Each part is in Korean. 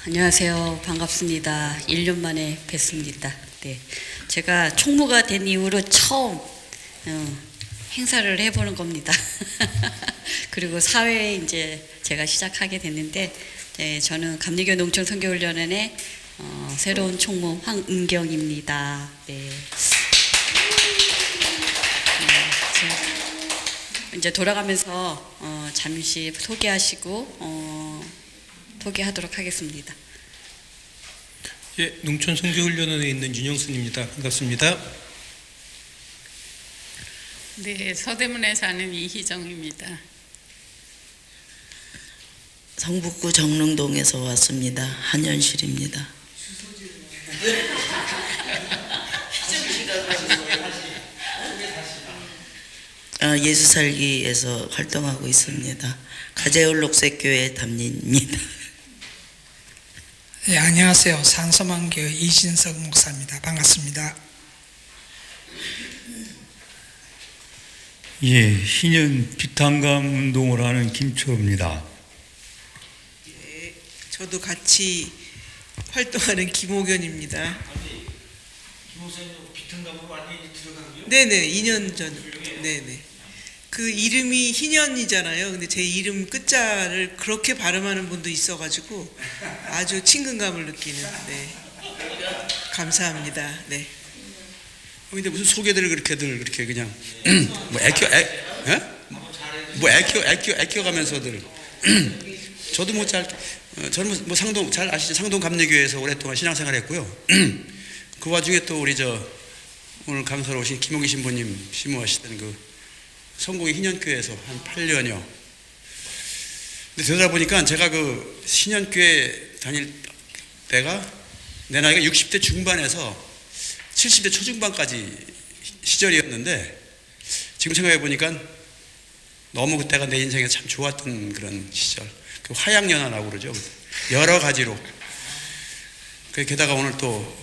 안녕하세요. 반갑습니다. 1년 만에 뵙습니다. 네, 제가 총무가 된 이후로 처음 행사를 해보는 겁니다. 그리고 사회에 이제 제가 시작하게 됐는데, 네, 저는 감리교 농촌선교훈련원의 새로운 총무 황은경입니다. 네. 이제 돌아가면서 잠시 소개하도록 하겠습니다. 예, 농촌선교훈련원에 있는 윤영순입니다. 반갑습니다. 네, 서대문에 사는 이희정입니다. 성북구 정릉동에서 왔습니다. 한현실입니다. 예수살기에서 활동하고 있습니다. 가재울 녹색교회 담임입니다. 네, 안녕하세요. 산소망교회 이진석 목사입니다. 반갑습니다. 예, 희년 비탄감 운동을 하는 김초입니다. 네, 저도 같이 활동하는 김호견입니다. 김호사님 비탄감으로 완전히 들어가고요? 네네, 2년 전. 네네. 그 이름이 희년이잖아요. 근데 제 이름 끝자를 그렇게 발음하는 분도 있어가지고 아주 친근감을 느끼는. 네. 감사합니다. 네. 근데 무슨 소개들을 그렇게 그냥 뭐 애껴가면서들 저도 뭐 저는 뭐 상동 잘 아시죠? 상동 감리교회에서 오랫동안 신앙생활했고요. 그 와중에 또 우리 오늘 강사로 오신 김홍기 신부님 심호하시던 그 성공의 희년교회에서 한 8년여. 근데 되다 보니까 제가 그 신년교회 다닐 때가 내 나이가 60대 중반에서 70대 초중반까지 시절이었는데, 지금 생각해 보니까 너무 그때가 내 인생에 참 좋았던 그런 시절. 그 화양연화라고 그러죠. 여러 가지로. 게다가 오늘 또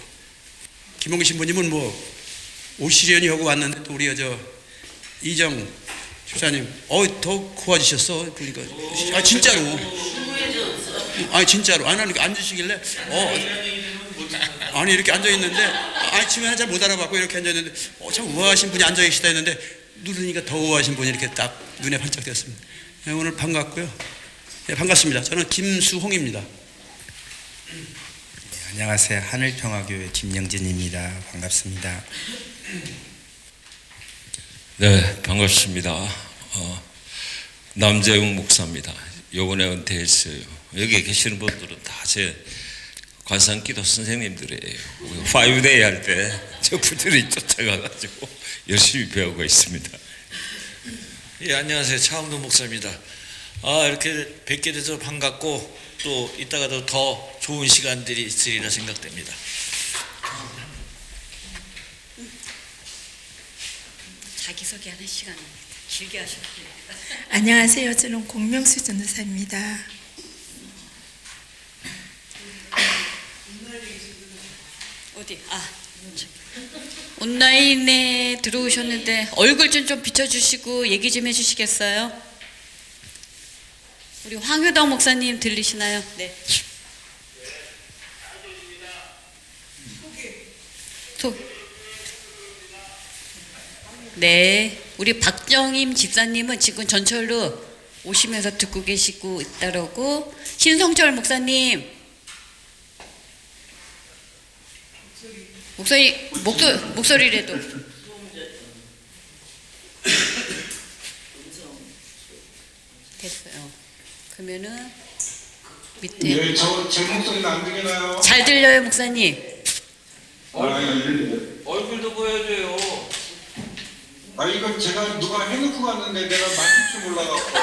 김홍기 신부님은 뭐 오시려니 하고 왔는데, 또 우리 이정 집사님 더 고와지셨어. 그러니까 진짜로. 진짜로. 아니 앉으시길래 아니 이렇게 앉아 있는데 처음에는 잘 못 알아봤고 이렇게 앉아 있는데 참 우아하신 분이 앉아 계시다 했는데 누르니까 더 우아하신 분이 이렇게 딱 눈에 반짝 띄었습니다. 네, 오늘 반갑고요. 네, 반갑습니다. 저는 김수홍입니다. 네, 안녕하세요. 하늘평화교회 김영진입니다. 반갑습니다. 네, 반갑습니다. 남재웅 목사입니다. 요번에 은퇴했어요. 여기 계시는 분들은 다 제 관상기도 선생님들이에요. 5데이 할 때 저 부들이 쫓아가가지고 열심히 배우고 있습니다. 예, 안녕하세요. 차은도 목사입니다. 이렇게 뵙게 돼서 반갑고 또 이따가도 더 좋은 시간들이 있으리라 생각됩니다. 자기소개하는 시간입니다. 길게 하셔도 돼요. 안녕하세요. 저는 공명수 전도사입니다. 어디? 온라인에 들어오셨는데 얼굴 좀 비춰주시고 얘기 좀 해주시겠어요? 우리 황효덕 목사님 들리시나요? 네. 네, 우리 박정임 집사님은 지금 전철로 오시면서 듣고 계시고 있다라고. 신성철 목사님, 목소리라도. 됐어요. 그러면은 밑에. 네, 제 목소리는 안 들리나요? 잘 들려요, 목사님. 얼굴도 보여줘요. 이건 제가 누가 해놓고 갔는데 내가 만질 줄 몰라갖고.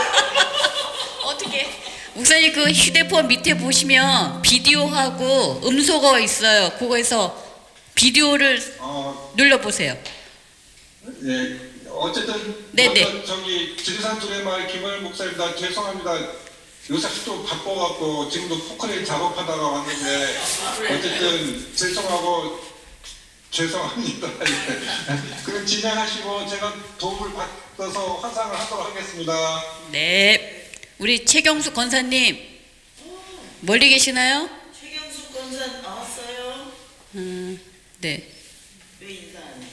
어떻게? 목사님 그 휴대폰 밑에 보시면 비디오하고 음소거 있어요. 그거에서 비디오를 눌러보세요. 네, 어쨌든 네네. 지리산 두레마을 김호연 목사입니다. 죄송합니다. 요새 또 바빠갖고 지금도 포크레인 작업하다가 왔는데 어쨌든 죄송합니다. 그럼 진행하시고 제가 도움을 받아서 화상을 하도록 하겠습니다. 네. 우리 최경수 권사님 멀리 계시나요? 변호사 나왔어요? 네. 왜 인사 안 해?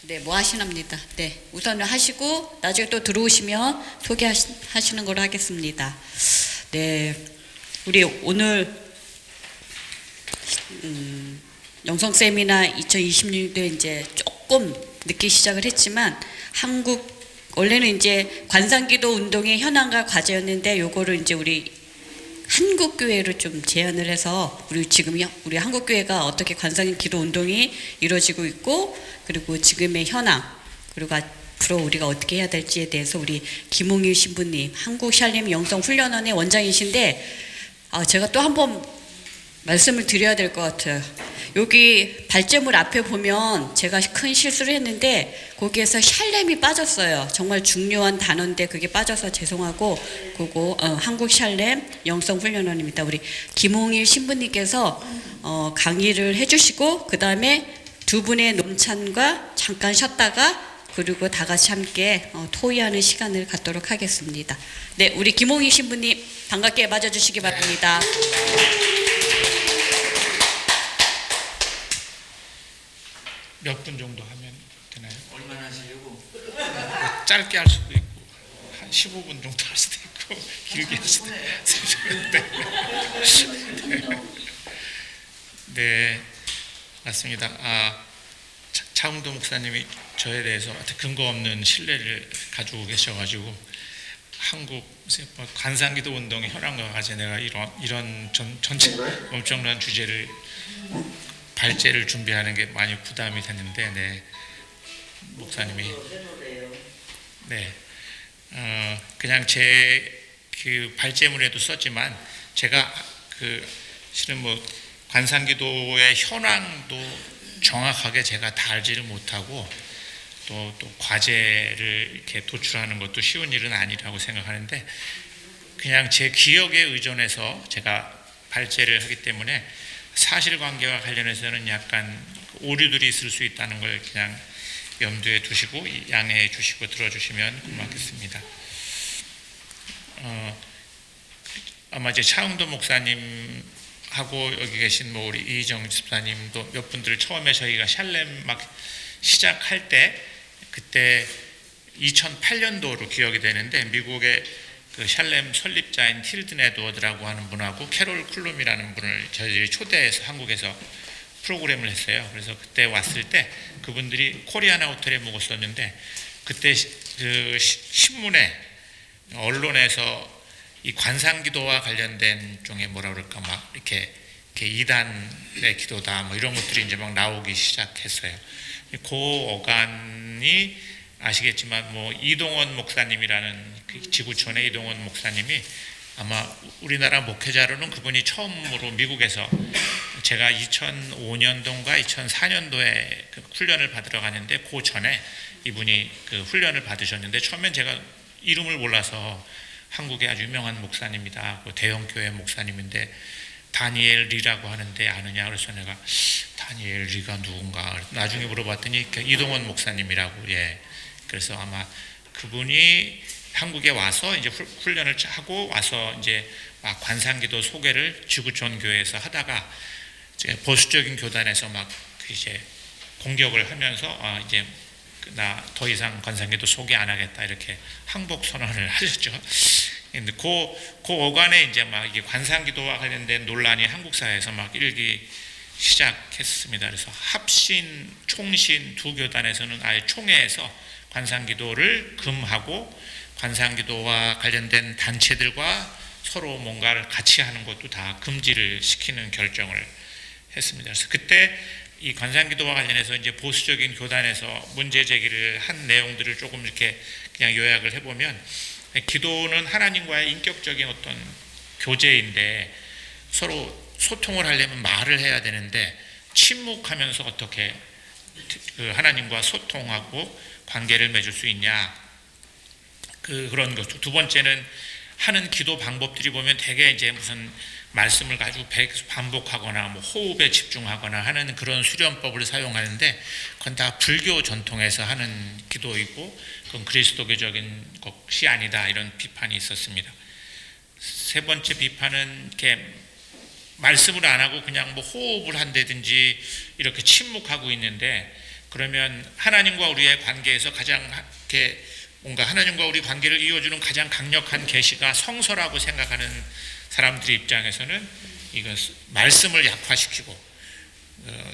네, 뭐 하시납니다. 네, 우선은 하시고 나중에 또 들어오시면 소개하시는 걸로 하겠습니다. 네, 우리 오늘 영성 세미나 2026도 이제 조금 늦게 시작을 했지만 원래는 이제 관상기도 운동의 현황과 과제였는데 요거를 이제 우리 한국교회로 좀 제안을 해서 우리 한국교회가 어떻게 관상기도 운동이 이루어지고 있고 그리고 지금의 현황 그리고 앞으로 우리가 어떻게 해야 될지에 대해서 우리 김홍일 신부님 한국 샬렘 영성훈련원의 원장이신데 제가 또 한번 말씀을 드려야 될 것 같아요. 여기 발제물 앞에 보면 제가 큰 실수를 했는데 거기에서 샬렘이 빠졌어요. 정말 중요한 단어인데 그게 빠져서 죄송하고 그거 한국 샬렘 영성훈련원입니다. 우리 김홍일 신부님께서 강의를 해주시고 그 다음에 두 분의 논찬과 잠깐 쉬었다가 그리고 다 같이 함께 토의하는 시간을 갖도록 하겠습니다. 네, 우리 김홍희 신부님 반갑게 맞아주시기 바랍니다. 몇 분 정도 하면 되나요? 얼마나 하시려고? 짧게 할 수도 있고 한 15분 정도 할 수도 있고 길게 할 수도 있고 네, 맞습니다. 차흥도 목사님이 저에 대해서 근거 없는 신뢰를 가지고 계셔가지고 한국 관상기도 운동의 현황과 과제 내가 이런 전체 엄청난 주제를 발제를 준비하는 게 많이 부담이 됐는데 네, 목사님이 네, 그냥 제 그 발제물에도 썼지만 제가 실은 관상기도의 현황도 정확하게 제가 다 알지를 못하고 또 과제를 이렇게 도출하는 것도 쉬운 일은 아니라고 생각하는데 그냥 제 기억에 의존해서 제가 발제를 하기 때문에 사실관계와 관련해서는 약간 오류들이 있을 수 있다는 걸 그냥 염두에 두시고 양해해 주시고 들어주시면 고맙겠습니다. 아마 이제 차흥도 목사님하고 여기 계신 우리 이희정 집사님도 몇 분들 처음에 저희가 샬렘 막 시작할 때 그때 2008년도로 기억이 되는데 미국의 그 샬렘 설립자인 틸든 에드워드라고 하는 분하고 캐롤 쿨룸이라는 분을 저희들이 초대해서 한국에서 프로그램을 했어요. 그래서 그때 왔을 때 그분들이 코리아나 호텔에 묵었었는데 그때 그 신문에 언론에서 이 관상기도와 관련된 종의 뭐라 그럴까 막 이렇게 이단의 기도다 뭐 이런 것들이 이제 막 나오기 시작했어요. 그 어간이 아시겠지만 이동원 목사님이라는 그 지구촌의 이동원 목사님이 아마 우리나라 목회자로는 그분이 처음으로 미국에서 제가 2005년도인가 2004년도에 그 훈련을 받으러 갔는데 그 전에 이분이 그 훈련을 받으셨는데 처음엔 제가 이름을 몰라서 한국의 아주 유명한 목사님이다. 그 대형교회 목사님인데 다니엘 리라고 하는데 아느냐 그래서 내가 다니엘 리가 누군가 나중에 물어봤더니 이동원 목사님이라고 그래서 아마 그분이 한국에 와서 이제 훈련을 하고 와서 이제 막 관상기도 소개를 지구촌 교회에서 하다가 이제 보수적인 교단에서 막 이제 공격을 하면서 이제 나 더 이상 관상기도 소개 안 하겠다 이렇게 항복 선언을 하셨죠. 근데 그 어간에 이제 막 이게 관상기도와 관련된 논란이 한국 사회에서 막 일기 시작했습니다. 그래서 합신, 총신 두 교단에서는 아예 총회에서 관상기도를 금하고 관상기도와 관련된 단체들과 서로 뭔가를 같이 하는 것도 다 금지를 시키는 결정을 했습니다. 그래서 그때 이 관상기도와 관련해서 이제 보수적인 교단에서 문제 제기를 한 내용들을 조금 이렇게 그냥 요약을 해보면 기도는 하나님과의 인격적인 어떤 교제인데 서로 소통을 하려면 말을 해야 되는데 침묵하면서 어떻게 그 하나님과 소통하고 관계를 맺을 수 있냐 그런 것. 두 번째는 하는 기도 방법들이 보면 되게 이제 무슨 말씀을 가지고 반복하거나 호흡에 집중하거나 하는 그런 수련법을 사용하는데 그건 다 불교 전통에서 하는 기도이고 그건 그리스도교적인 것이 아니다 이런 비판이 있었습니다. 세 번째 비판은 이렇게 말씀을 안 하고 그냥 뭐 호흡을 한다든지 이렇게 침묵하고 있는데, 그러면 하나님과 우리의 관계에서 가장 이렇게 뭔가 하나님과 우리 관계를 이어주는 가장 강력한 계시가 성서라고 생각하는 사람들 입장에서는 이거 말씀을 약화시키고,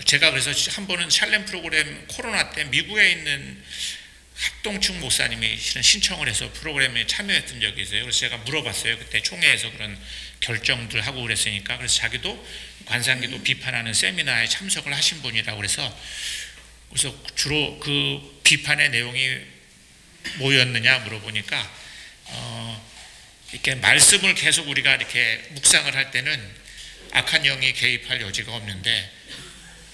제가 그래서 한 번은 샬렘 프로그램 코로나 때 미국에 있는 합동충 목사님이 실은 신청을 해서 프로그램에 참여했던 적이 있어요. 그래서 제가 물어봤어요. 그때 총회에서 그런 결정들 하고 그랬으니까. 그래서 자기도 관상기도 비판하는 세미나에 참석을 하신 분이라고 그래서 주로 그 비판의 내용이 뭐였느냐 물어보니까 이렇게 말씀을 계속 우리가 이렇게 묵상을 할 때는 악한 영이 개입할 여지가 없는데,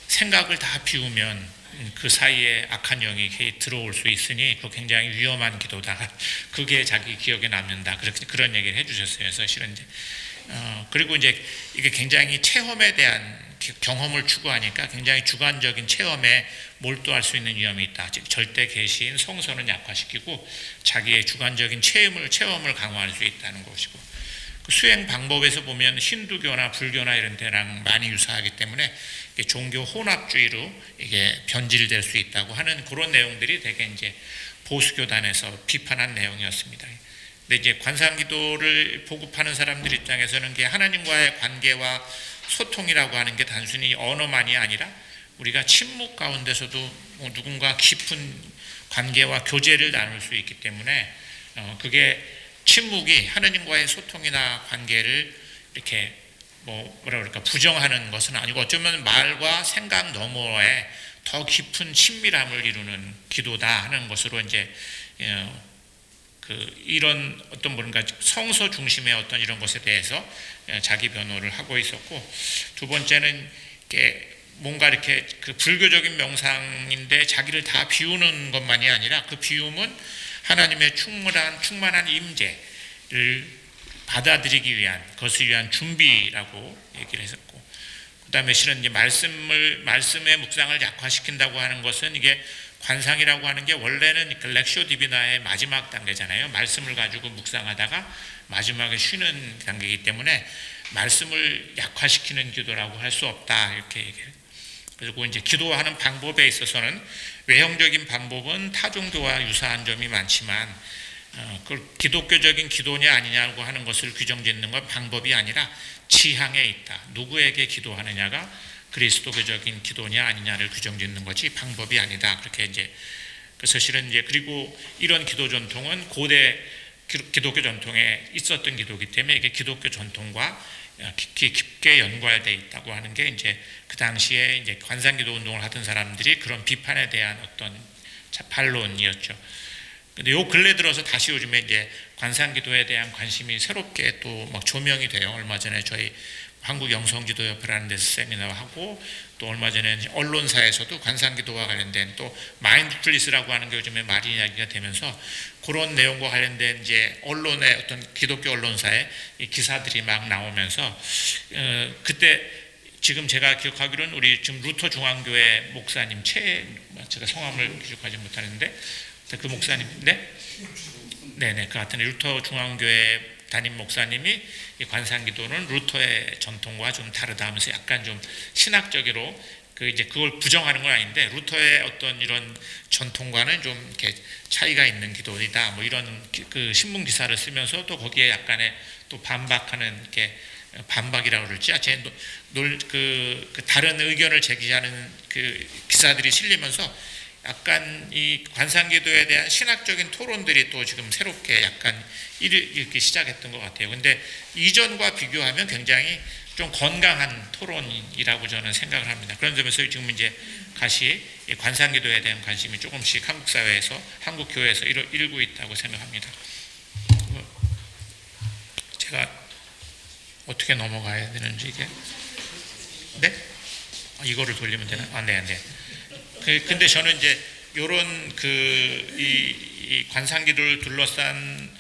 생각을 다 비우면 그 사이에 악한 영이 들어올 수 있으니 그거 굉장히 위험한 기도다. 그게 자기 기억에 남는다. 그런 얘기를 해주셨어요. 그래서 실은 이제 그리고 이제 이게 굉장히 체험에 대한 경험을 추구하니까 굉장히 주관적인 체험에 몰두할 수 있는 위험이 있다. 즉 절대 계시인 성서는 약화시키고 자기의 주관적인 체험을 강화할 수 있다는 것이고, 그 수행 방법에서 보면 힌두교나 불교나 이런 데랑 많이 유사하기 때문에 종교 혼합주의로 이게 변질될 수 있다고 하는 그런 내용들이 되게 이제 보수교단에서 비판한 내용이었습니다. 근데 이제 관상기도를 보급하는 사람들 입장에서는 이게 하나님과의 관계와 소통이라고 하는 게 단순히 언어만이 아니라 우리가 침묵 가운데서도 뭐 누군가 깊은 관계와 교제를 나눌 수 있기 때문에 그게 침묵이 하나님과의 소통이나 관계를 이렇게 뭐라 그럴까 부정하는 것은 아니고 어쩌면 말과 생각 너머에 더 깊은 친밀함을 이루는 기도다 하는 것으로 이제 이런 어떤 뭔가 성서 중심의 어떤 이런 것에 대해서 자기 변호를 하고 있었고, 두 번째는 뭔가 이렇게 그 불교적인 명상인데 자기를 다 비우는 것만이 아니라 그 비움은 하나님의 충만한 임재를 받아들이기 위한 것을 위한 준비라고 얘기를 했었고, 그 다음에 실은 이제 말씀의 묵상을 약화시킨다고 하는 것은 이게 관상이라고 하는 게 원래는 그 렉쇼 디비나의 마지막 단계잖아요. 말씀을 가지고 묵상하다가 마지막에 쉬는 단계이기 때문에 말씀을 약화시키는 기도라고 할 수 없다 이렇게 얘기해요. 그리고 이제 기도하는 방법에 있어서는 외형적인 방법은 타종교와 유사한 점이 많지만 그 기독교적인 기도냐 아니냐고 하는 것을 규정짓는 건 방법이 아니라 지향에 있다. 누구에게 기도하느냐가 그리스도교적인 기도냐 아니냐를 규정짓는 것이 방법이 아니다. 그렇게 이제 그래서 실은 이제 그리고 이런 기도 전통은 고대 기독교 전통에 있었던 기도이기 때문에 이게 기독교 전통과 깊게 연관되어 있다고 하는 게 이제 그 당시에 이제 관상기도 운동을 하던 사람들이 그런 비판에 대한 어떤 반론이었죠. 근데 요 근래 들어서 다시 요즘에 이제 관상기도에 대한 관심이 새롭게 또 막 조명이 돼요. 얼마 전에 저희 한국 영성지도협회라는 데서 세미나 하고, 또 얼마 전에 언론사에서도 관상기도와 관련된 또 마인드풀리스라고 하는 게 요즘에 많이 이야기가 되면서 그런 내용과 관련된 이제 언론의 어떤 기독교 언론사의 이 기사들이 막 나오면서 그때 지금 제가 기억하기로는 우리 지금 루터 중앙교회 목사님 제가 성함을 기억하지 못하는데 그 목사님 네네 그 같은 루터 중앙교회 담임 목사님이 이 관상기도는 루터의 전통과 좀 다르다 하면서 약간 좀 신학적으로 이제 그걸 부정하는 건 아닌데 루터의 어떤 이런 전통과는 좀 이렇게 차이가 있는 기도이다 뭐 이런 그 신문 기사를 쓰면서 또 거기에 약간의 또 반박하는 이렇게 반박이라고 그럴지 그 다른 의견을 제기하는 그 기사들이 실리면서 약간 이 관상기도에 대한 신학적인 토론들이 또 지금 새롭게 약간 일기 시작했던 것 같아요. 근데 이전과 비교하면 굉장히 좀 건강한 토론이라고 저는 생각을 합니다. 그런 점에서 지금 이제 다시 관상기도에 대한 관심이 조금씩 한국 사회에서, 한국 교회에서 일고 있다고 생각합니다. 제가 어떻게 넘어가야 되는지 이게 네? 이거를 돌리면 되나? 네. 근데 저는 이제 요런 이 관상기도를 둘러싼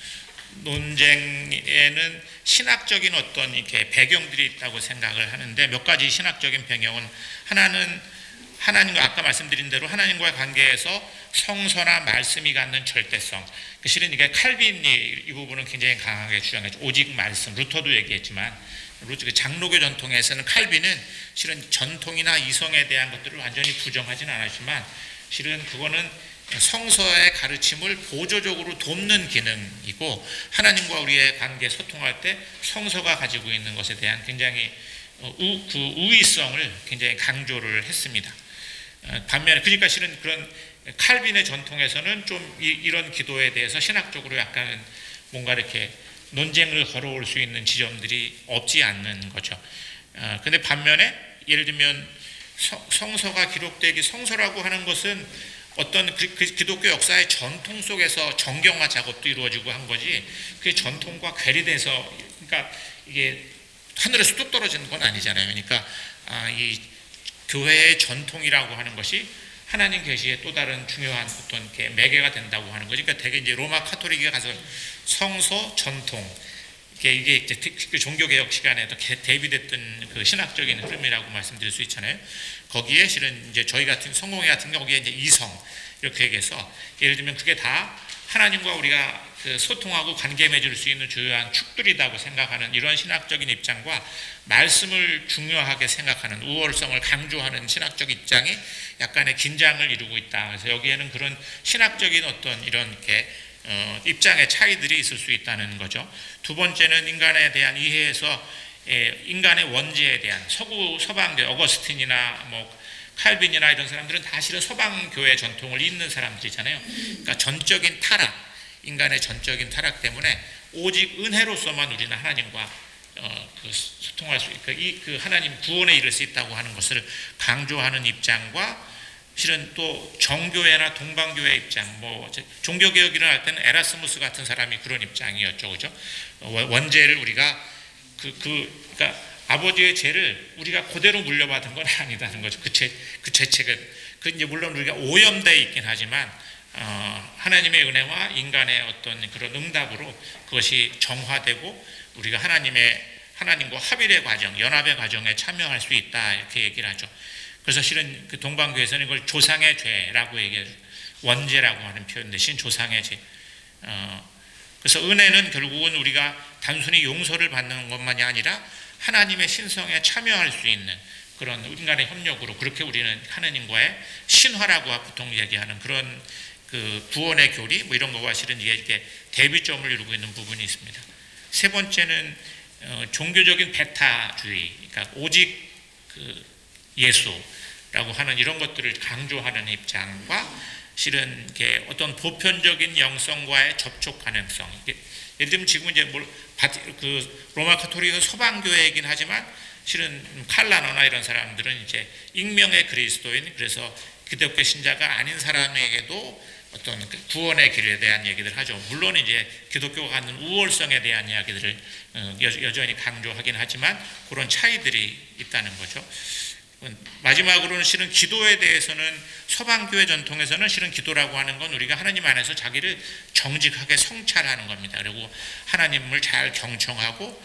논쟁에는 신학적인 어떤 이렇게 배경들이 있다고 생각을 하는데, 몇 가지 신학적인 배경은 하나는 하나님과 아까 말씀드린 대로 하나님과의 관계에서 성서나 말씀이 갖는 절대성. 실은 이게 칼빈이 이 부분은 굉장히 강하게 주장했죠. 오직 말씀. 루터도 얘기했지만 장로교 전통에서는 칼빈은 실은 전통이나 이성에 대한 것들을 완전히 부정하지는 않았지만 실은 그거는 성서의 가르침을 보조적으로 돕는 기능이고 하나님과 우리의 관계 소통할 때 성서가 가지고 있는 것에 대한 굉장히 그 우위성을 굉장히 강조를 했습니다. 반면에 그러니까 실은 그런 칼빈의 전통에서는 좀 이런 기도에 대해서 신학적으로 약간 뭔가 이렇게 논쟁을 걸어올 수 있는 지점들이 없지 않는 거죠. 근데 반면에 예를 들면 성서가 기록되기 성서라고 하는 것은 어떤 기독교 역사의 전통 속에서 정경화 작업도 이루어지고 한 거지 그게 전통과 괴리돼서 그러니까 이게 하늘에서 뚝 떨어지는 건 아니잖아요. 그러니까 이 교회의 전통이라고 하는 것이 하나님 계시의 또 다른 중요한 어떤 이렇게 매개가 된다고 하는 거죠. 그러니까 되게 이제 로마 카톨릭에 가서 성서 전통 이게 이제 종교 개혁 시간에도 대비됐던 그 신학적인 흐름이라고 말씀드릴 수 있잖아요. 거기에 실은 이제 저희 같은 성공회 같은 경우에 이제 이성 이렇게 얘기해서 예를 들면 그게 다 하나님과 우리가 그 소통하고 관계 맺을 수 있는 주요한 축들이라고 생각하는 이런 신학적인 입장과 말씀을 중요하게 생각하는 우월성을 강조하는 신학적 입장이 약간의 긴장을 이루고 있다. 그래서 여기에는 그런 신학적인 어떤 이런 이렇게 입장의 차이들이 있을 수 있다는 거죠. 두 번째는 인간에 대한 이해에서 인간의 원죄에 대한 서방교 어거스틴이나 뭐 칼빈이나 이런 사람들은 다 실은 서방교회 전통을 잇는 사람들이잖아요. 그러니까 전적인 타락, 인간의 전적인 타락 때문에 오직 은혜로서만 우리는 하나님과 그 소통할 수 있고 그 하나님 구원에 이를 수 있다고 하는 것을 강조하는 입장과 실은 또 정교회나 동방교회 입장, 뭐 종교개혁 일어날 때는 에라스무스 같은 사람이 그런 입장이었죠, 그죠? 원죄를 우리가 그러니까 아버지의 죄를 우리가 그대로 물려받은 건 아니다는 거죠. 그 죄책은 그 이제 물론 우리가 오염돼 있긴 하지만 하나님의 은혜와 인간의 어떤 그런 응답으로 그것이 정화되고 우리가 하나님과 합일의 과정, 연합의 과정에 참여할 수 있다 이렇게 얘기를 하죠. 그래서 실은 그 동방교에서는 이걸 조상의 죄라고 얘기해요. 원죄라고 하는 표현 대신 조상의 죄. 그래서 은혜는 결국은 우리가 단순히 용서를 받는 것만이 아니라 하나님의 신성에 참여할 수 있는 그런 인간의 협력으로 그렇게 우리는 하나님과의 신화라고 보통 얘기하는 그런 그 구원의 교리 뭐 이런 거와 실은 이게 대비점을 이루고 있는 부분이 있습니다. 세 번째는 종교적인 배타주의, 그러니까 오직 그 예수라고 하는 이런 것들을 강조하는 입장과 실은 이게 어떤 보편적인 영성과의 접촉 가능성. 예를 들면 지금 이제 그 로마 카톨릭은 서방교회이긴 하지만 실은 칼라노나 이런 사람들은 이제 익명의 그리스도인, 그래서 기독교 신자가 아닌 사람에게도 어떤 구원의 길에 대한 얘기를 하죠. 물론 이제 기독교가 갖는 우월성에 대한 이야기들을 여전히 강조하긴 하지만 그런 차이들이 있다는 거죠. 마지막으로는 실은 기도에 대해서는 서방교회 전통에서는 실은 기도라고 하는 건 우리가 하나님 안에서 자기를 정직하게 성찰하는 겁니다. 그리고 하나님을 잘 경청하고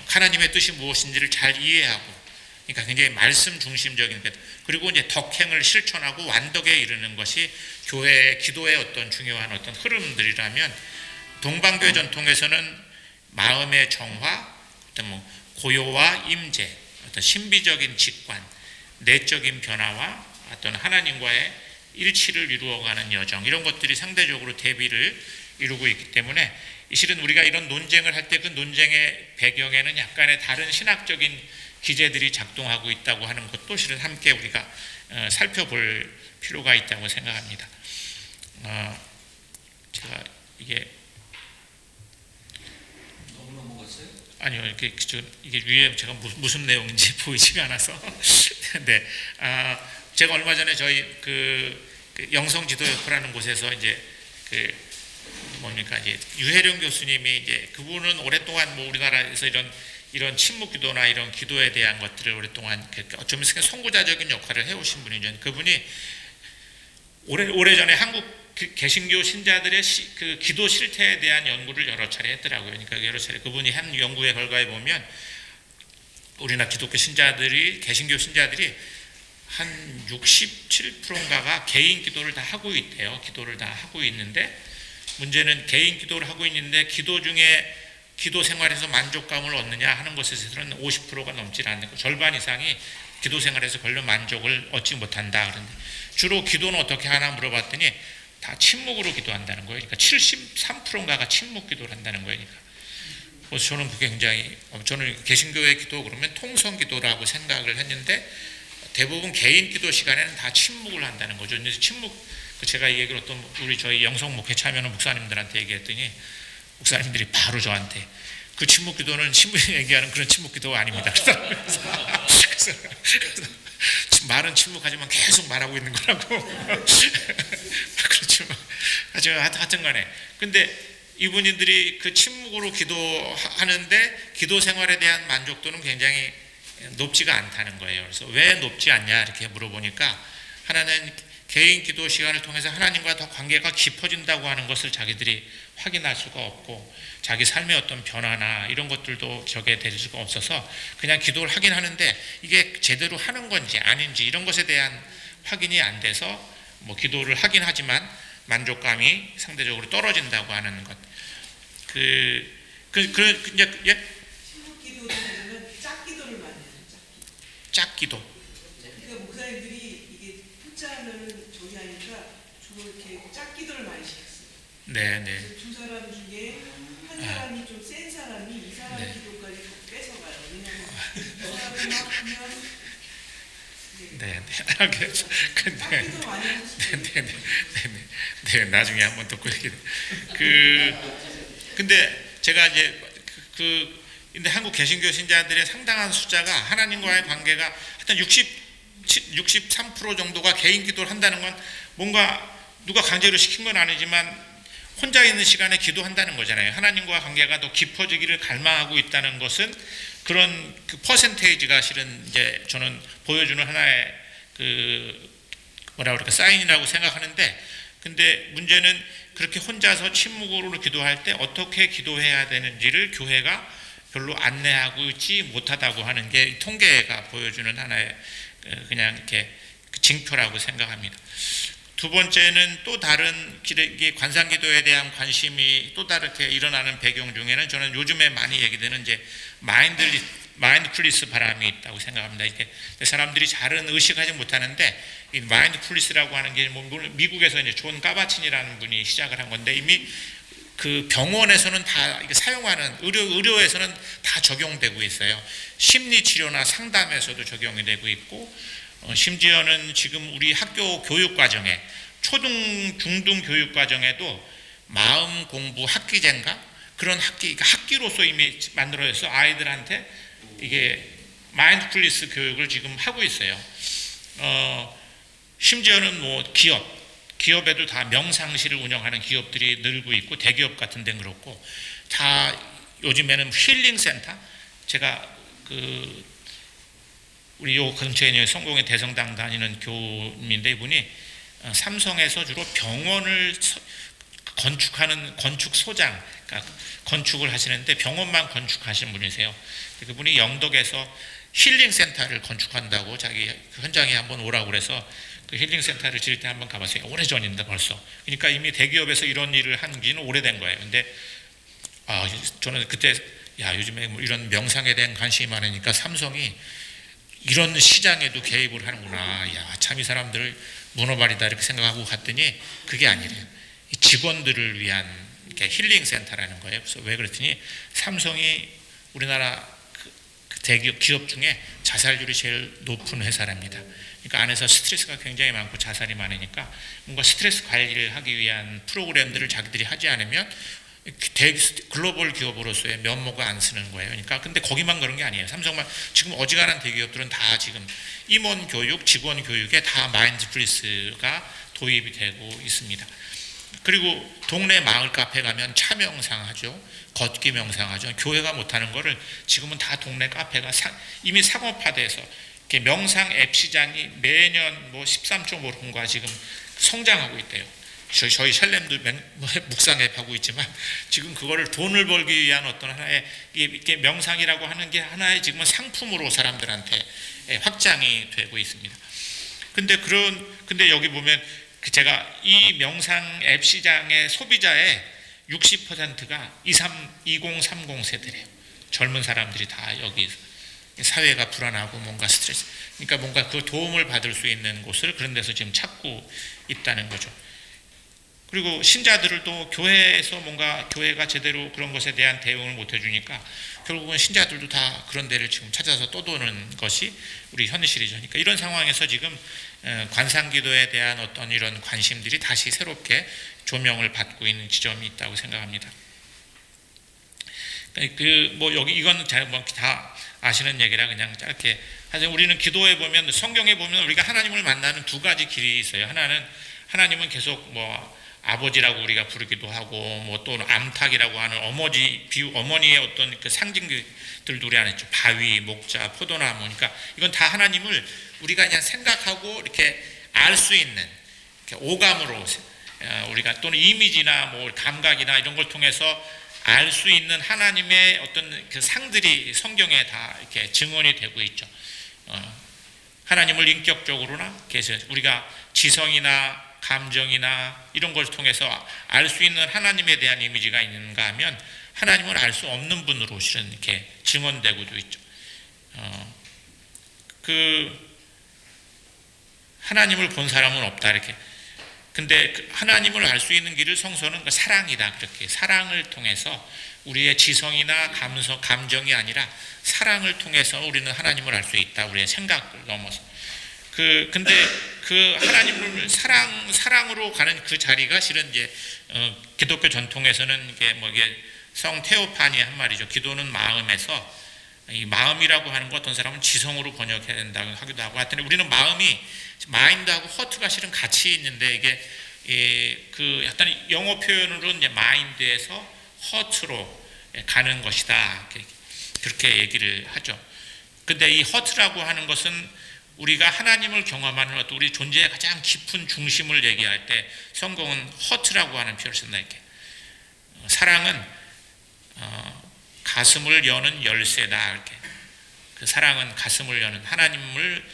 하나님의 뜻이 무엇인지를 잘 이해하고, 그러니까 굉장히 말씀 중심적인 것, 그리고 이제 덕행을 실천하고 완덕에 이르는 것이 교회의 기도의 어떤 중요한 어떤 흐름들이라면, 동방교회 전통에서는 마음의 정화, 어떤 뭐 고요와 임재, 어떤 신비적인 직관, 내적인 변화와 어떤 하나님과의 일치를 이루어가는 여정, 이런 것들이 상대적으로 대비를 이루고 있기 때문에 실은 우리가 이런 논쟁을 할 때 그 논쟁의 배경에는 약간의 다른 신학적인 기제들이 작동하고 있다고 하는 것도 실은 함께 우리가 살펴볼 필요가 있다고 생각합니다. 제가 이게 너무 넘어갔어요? 아니요, 이게 위에 제가 무슨 내용인지 보이지가 않아서. 네, 제가 얼마 전에 저희 그 영성지도협회라는 곳에서 이제 이제 유혜령 교수님이 이제 그분은 오랫동안 뭐 우리나라에서 이런 침묵기도나 이런 기도에 대한 것들을 오랫동안 어쩌면 선구자적인 역할을 해오신 분이죠. 그분이 오래전에 한국 개신교 신자들의 그 기도 실태에 대한 연구를 여러 차례 했더라고요. 그러니까 여러 차례 그분이 한 연구의 결과에 보면 우리나라 기독교 신자들이, 개신교 신자들이 한 67%인가가 개인 기도를 다 하고 있대요. 기도를 다 하고 있는데, 문제는 개인 기도를 하고 있는데 기도 중에 기도 생활에서 만족감을 얻느냐 하는 것에 있어서는 50%가 넘지 않고 절반 이상이 기도 생활에서 별로 만족을 얻지 못한다. 그런데 주로 기도는 어떻게 하나 물어봤더니 다 침묵으로 기도한다는 거예요. 그러니까 73%인가가 침묵 기도를 한다는 거예요. 그러니까 그래서 저는 그게 굉장히, 저는 개신교회 기도 그러면 통성 기도라고 생각을 했는데 대부분 개인 기도 시간에는 다 침묵을 한다는 거죠. 근데 침묵, 제가 이 얘기를 어떤 우리 저희 영성 목회 참여하는 목사님들한테 얘기했더니 목사님들이 바로 저한테 그 침묵 기도는 신부님이 얘기하는 그런 침묵 기도가 아닙니다. 그래서 말은 침묵하지만 계속 말하고 있는 거라고. 그렇죠. 하여튼 간에. 근데 이분들이 그 침묵으로 기도하는데 기도 생활에 대한 만족도는 굉장히 높지가 않다는 거예요. 그래서 왜 높지 않냐 이렇게 물어보니까 하나는 개인 기도 시간을 통해서 하나님과 더 관계가 깊어진다고 하는 것을 자기들이 확인할 수가 없고 자기 삶의 어떤 변화나 이런 것들도 저게 될 수가 없어서 그냥 기도를 하긴 하는데 이게 제대로 하는 건지 아닌지 이런 것에 대한 확인이 안 돼서 뭐 기도를 하긴 하지만 만족감이 상대적으로 떨어진다고 하는 것. 이제 예? 침묵 기도는 짝 기도를 많이 해요. 짝 기도. 그러니까 목사님들이 이게 숫자는 저기 하니까 주로 이렇게 짝 기도를 많이 시켰어요. 네. 두 사람 중에 한 사람이 좀 센 사람이 이 사람 기도까지 뺏어가요. 왜냐면 그 사람이 막 하면 네, 나중에 한번 듣고 얘기해. 근데 제가 이제 근데 한국 개신교 신자들의 상당한 숫자가 하나님과의 관계가 하여튼 63% 정도가 개인 기도를 한다는 건 뭔가 누가 강제로 시킨 건 아니지만 혼자 있는 시간에 기도한다는 거잖아요. 하나님과 관계가 더 깊어지기를 갈망하고 있다는 것은 그런 그 퍼센테이지가 실은 이제 저는 보여주는 하나의 사인이라고 생각하는데, 근데 문제는 그렇게 혼자서 침묵으로 기도할 때 어떻게 기도해야 되는지를 교회가 별로 안내하고 있지 못하다고 하는 게 통계가 보여주는 하나의 그냥 이렇게 징표라고 생각합니다. 두 번째는 또 다른 관상기도에 대한 관심이 또 다르게 일어나는 배경 중에는 저는 요즘에 많이 얘기되는 이제 마인드풀리스 바람이 있다고 생각합니다. 이렇게 사람들이 잘은 의식하지 못하는데 이 마인드풀리스라고 하는 게 미국에서 이제 존 까바친이라는 분이 시작을 한 건데 이미 그 병원에서는 다 사용하는 의료에서는 다 적용되고 있어요. 심리 치료나 상담에서도 적용이 되고 있고 심지어는 지금 우리 학교 교육 과정에 초등 중등 교육 과정에도 마음 공부 학기제인가 그런 학기로서 이미 만들어져서 아이들한테 이게 마인드풀리스 교육을 지금 하고 있어요. 심지어는 뭐 기업에도 다 명상실을 운영하는 기업들이 늘고 있고 대기업 같은 데는 그렇고 다 요즘에는 힐링 센터 제가 우리 요 근처에 있는 성공의 대성당 다니는 교우인데 이분이 삼성에서 주로 병원을 건축하는 건축소장, 그러니까 건축을 하시는데 병원만 건축하시는 분이세요. 그분이 영덕에서 힐링 센터를 건축한다고 자기 현장에 한번 오라고 그래서 그 힐링 센터를 지을 때 한번 가봤어요. 오래전인데 벌써. 그러니까 이미 대기업에서 이런 일을 한 지는 오래된 거예요. 근데 저는 그때 요즘에 뭐 이런 명상에 대한 관심이 많으니까 삼성이 이런 시장에도 개입을 하는구나. 참 이 사람들 문어발이다 이렇게 생각하고 갔더니 그게 아니래요. 직원들을 위한 힐링 센터라는 거예요. 그래서 왜 그랬더니 삼성이 우리나라 대기업 기업 중에 자살률이 제일 높은 회사랍니다. 그러니까 안에서 스트레스가 굉장히 많고 자살이 많으니까 뭔가 스트레스 관리를 하기 위한 프로그램들을 자기들이 하지 않으면 글로벌 기업으로서의 면모가 안 쓰는 거예요. 그러니까 근데 거기만 그런 게 아니에요. 삼성만 지금 어지간한 대기업들은 다 지금 임원 교육, 직원 교육에 다 마인드풀리스가 도입이 되고 있습니다. 그리고 동네 마을 카페 가면 차 명상하죠. 걷기 명상하죠. 교회가 못하는 거를 지금은 다 동네 카페가 이미 상업화돼서 이렇게 명상 앱 시장이 매년 뭐 13.5%가 지금 성장하고 있대요. 저희 샬렘도 묵상 앱 하고 있지만 지금 그거를 돈을 벌기 위한 어떤 하나의 이게 명상이라고 하는 게 하나의 지금은 상품으로 사람들한테 확장이 되고 있습니다. 근데 여기 보면 제가 이 명상 앱 시장의 소비자의 60%가 2030 세대래요. 젊은 사람들이 다 여기 사회가 불안하고 뭔가 스트레스, 그러니까 뭔가 그 도움을 받을 수 있는 곳을 그런 데서 지금 찾고 있다는 거죠. 그리고 신자들도 교회에서 뭔가 교회가 제대로 그런 것에 대한 대응을 못 해주니까 결국은 신자들도 다 그런 데를 지금 찾아서 떠도는 것이 우리 현실이죠. 그러니까 이런 상황에서 지금 관상기도에 대한 어떤 이런 관심들이 다시 새롭게 조명을 받고 있는 지점이 있다고 생각합니다. 뭐 여기 이건 다 아시는 얘기라 그냥 짧게. 사실 우리는 기도에 보면, 성경에 보면 우리가 하나님을 만나는 두 가지 길이 있어요. 하나는 하나님은 계속 뭐 아버지라고 우리가 부르기도 하고, 뭐 또 암탉이라고 하는 어머니의 어떤 그 상징들도 우리 안에 있죠. 바위, 목자, 포도나무. 그러니까 이건 다 하나님을 우리가 그냥 생각하고 이렇게 알 수 있는, 이렇게 오감으로 우리가, 또는 이미지나 뭐 감각이나 이런 걸 통해서 알 수 있는 하나님의 어떤 그 상들이 성경에 다 이렇게 증언이 되고 있죠. 하나님을 인격적으로나, 그래서 우리가 지성이나 감정이나 이런 걸 통해서 알 수 있는 하나님에 대한 이미지가 있는가 하면 하나님을 알 수 없는 분으로 실은 이렇게 증언되고도 있죠. 그 하나님을 본 사람은 없다 이렇게. 근데 하나님을 알 수 있는 길을 성서는 그 사랑이다 그렇게. 사랑을 통해서 우리의 지성이나 감정이 아니라 사랑을 통해서 우리는 하나님을 알 수 있다. 우리의 생각을 넘어서. 근데 그 하나님을 사랑으로 가는 그 자리가 실은 이제 기독교 전통에서는 이게 성 테오파니 한 말이죠. 기도는 마음에서, 이 마음이라고 하는 거 어떤 사람은 지성으로 번역해야 된다고 하기도 하고, 하여튼 우리는 마음이 마인드하고 허트가 실은 같이 있는데, 이게 그 약간 영어 표현으로 이제 마인드에서 허트로 가는 것이다 그렇게 얘기를 하죠. 근데 이 허트라고 하는 것은 우리가 하나님을 경험하는 어떤 우리 존재의 가장 깊은 중심을 얘기할 때 성경은 허트라고 하는 표현을 쓴다 이렇게. 사랑은 가슴을 여는 열쇠다 이렇게. 그 사랑은 가슴을 여는 하나님을,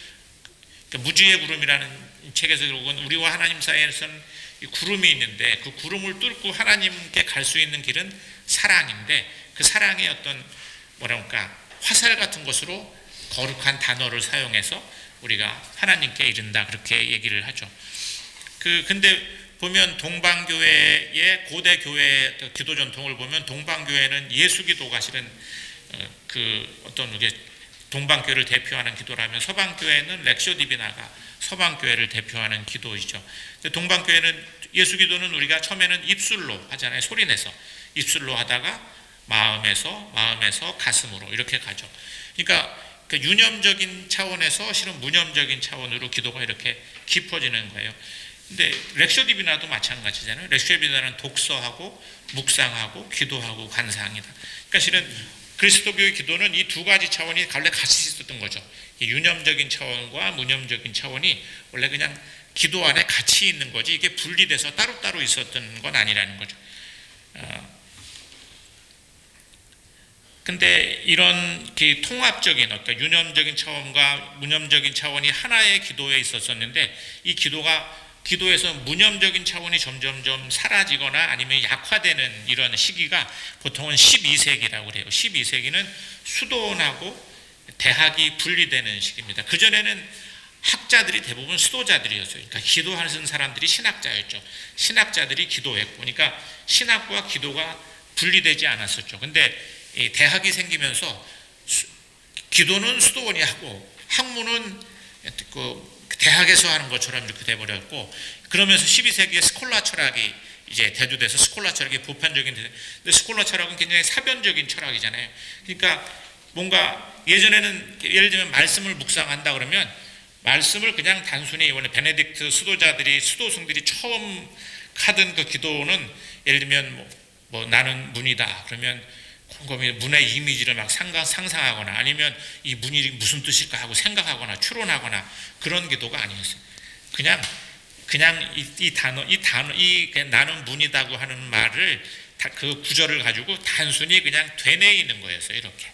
그러니까 무지의 구름이라는 책에서 결국은 우리와 하나님 사이에서는 이 구름이 있는데 그 구름을 뚫고 하나님께 갈 수 있는 길은 사랑인데, 그 사랑의 어떤 뭐랄까 화살 같은 것으로 거룩한 단어를 사용해서 우리가 하나님께 이른다 그렇게 얘기를 하죠. 근데 보면 동방교회의 고대 교회 기도 전통을 보면 동방교회는 예수기도가 실은 그 어떤 이게 동방교회를 대표하는 기도라면, 서방교회는 렉시오 디비나가 서방교회를 대표하는 기도이죠. 동방교회는 예수기도는 우리가 처음에는 입술로 하잖아요. 소리내서 입술로 하다가 마음에서 가슴으로 이렇게 가죠. 그러니까 그 유념적인 차원에서 실은 무념적인 차원으로 기도가 이렇게 깊어지는 거예요. 근데 렉시오 디비나도 마찬가지잖아요. 렉시오 디비나는 독서하고 묵상하고 기도하고 관상이다. 그러니까 실은 그리스도교의 기도는 이 두 가지 차원이 원래 같이 있었던 거죠. 유념적인 차원과 무념적인 차원이 원래 그냥 기도 안에 같이 있는 거지, 이게 분리돼서 따로따로 있었던 건 아니라는 거죠. 근데 이런 통합적인 어떤 유념적인 차원과 무념적인 차원이 하나의 기도에 있었었는데, 이 기도에서 무념적인 차원이 점점점 사라지거나 아니면 약화되는 이런 시기가 보통은 12세기라고 그래요. 12세기는 수도원하고 대학이 분리되는 시기입니다. 그전에는 학자들이 대부분 수도자들이었어요. 그러니까 기도하는 사람들이 신학자였죠. 신학자들이 기도했고, 그러니까 신학과 기도가 분리되지 않았었죠. 근데 이 대학이 생기면서 기도는 수도원이 하고 학문은 그 대학에서 하는 것처럼 이렇게 돼버렸고, 그러면서 12세기에 스콜라 철학이 이제 대두돼서 스콜라 철학이 보편적인, 근데 스콜라 철학은 굉장히 사변적인 철학이잖아요. 그러니까 뭔가 예전에는 예를 들면 말씀을 묵상한다 그러면 말씀을 그냥 단순히 이번에 베네딕트 수도승들이 처음 하던 그 기도는 예를 들면 뭐 나는 문이다 그러면 곰곰이 문의 이미지를 막 상상하거나 아니면 이 문이 무슨 뜻일까 하고 생각하거나 추론하거나 그런 기도가 아니었어요. 그냥 그냥 나는 문이다고 하는 말을 그 구절을 가지고 단순히 그냥 되뇌이는 거였어요. 이렇게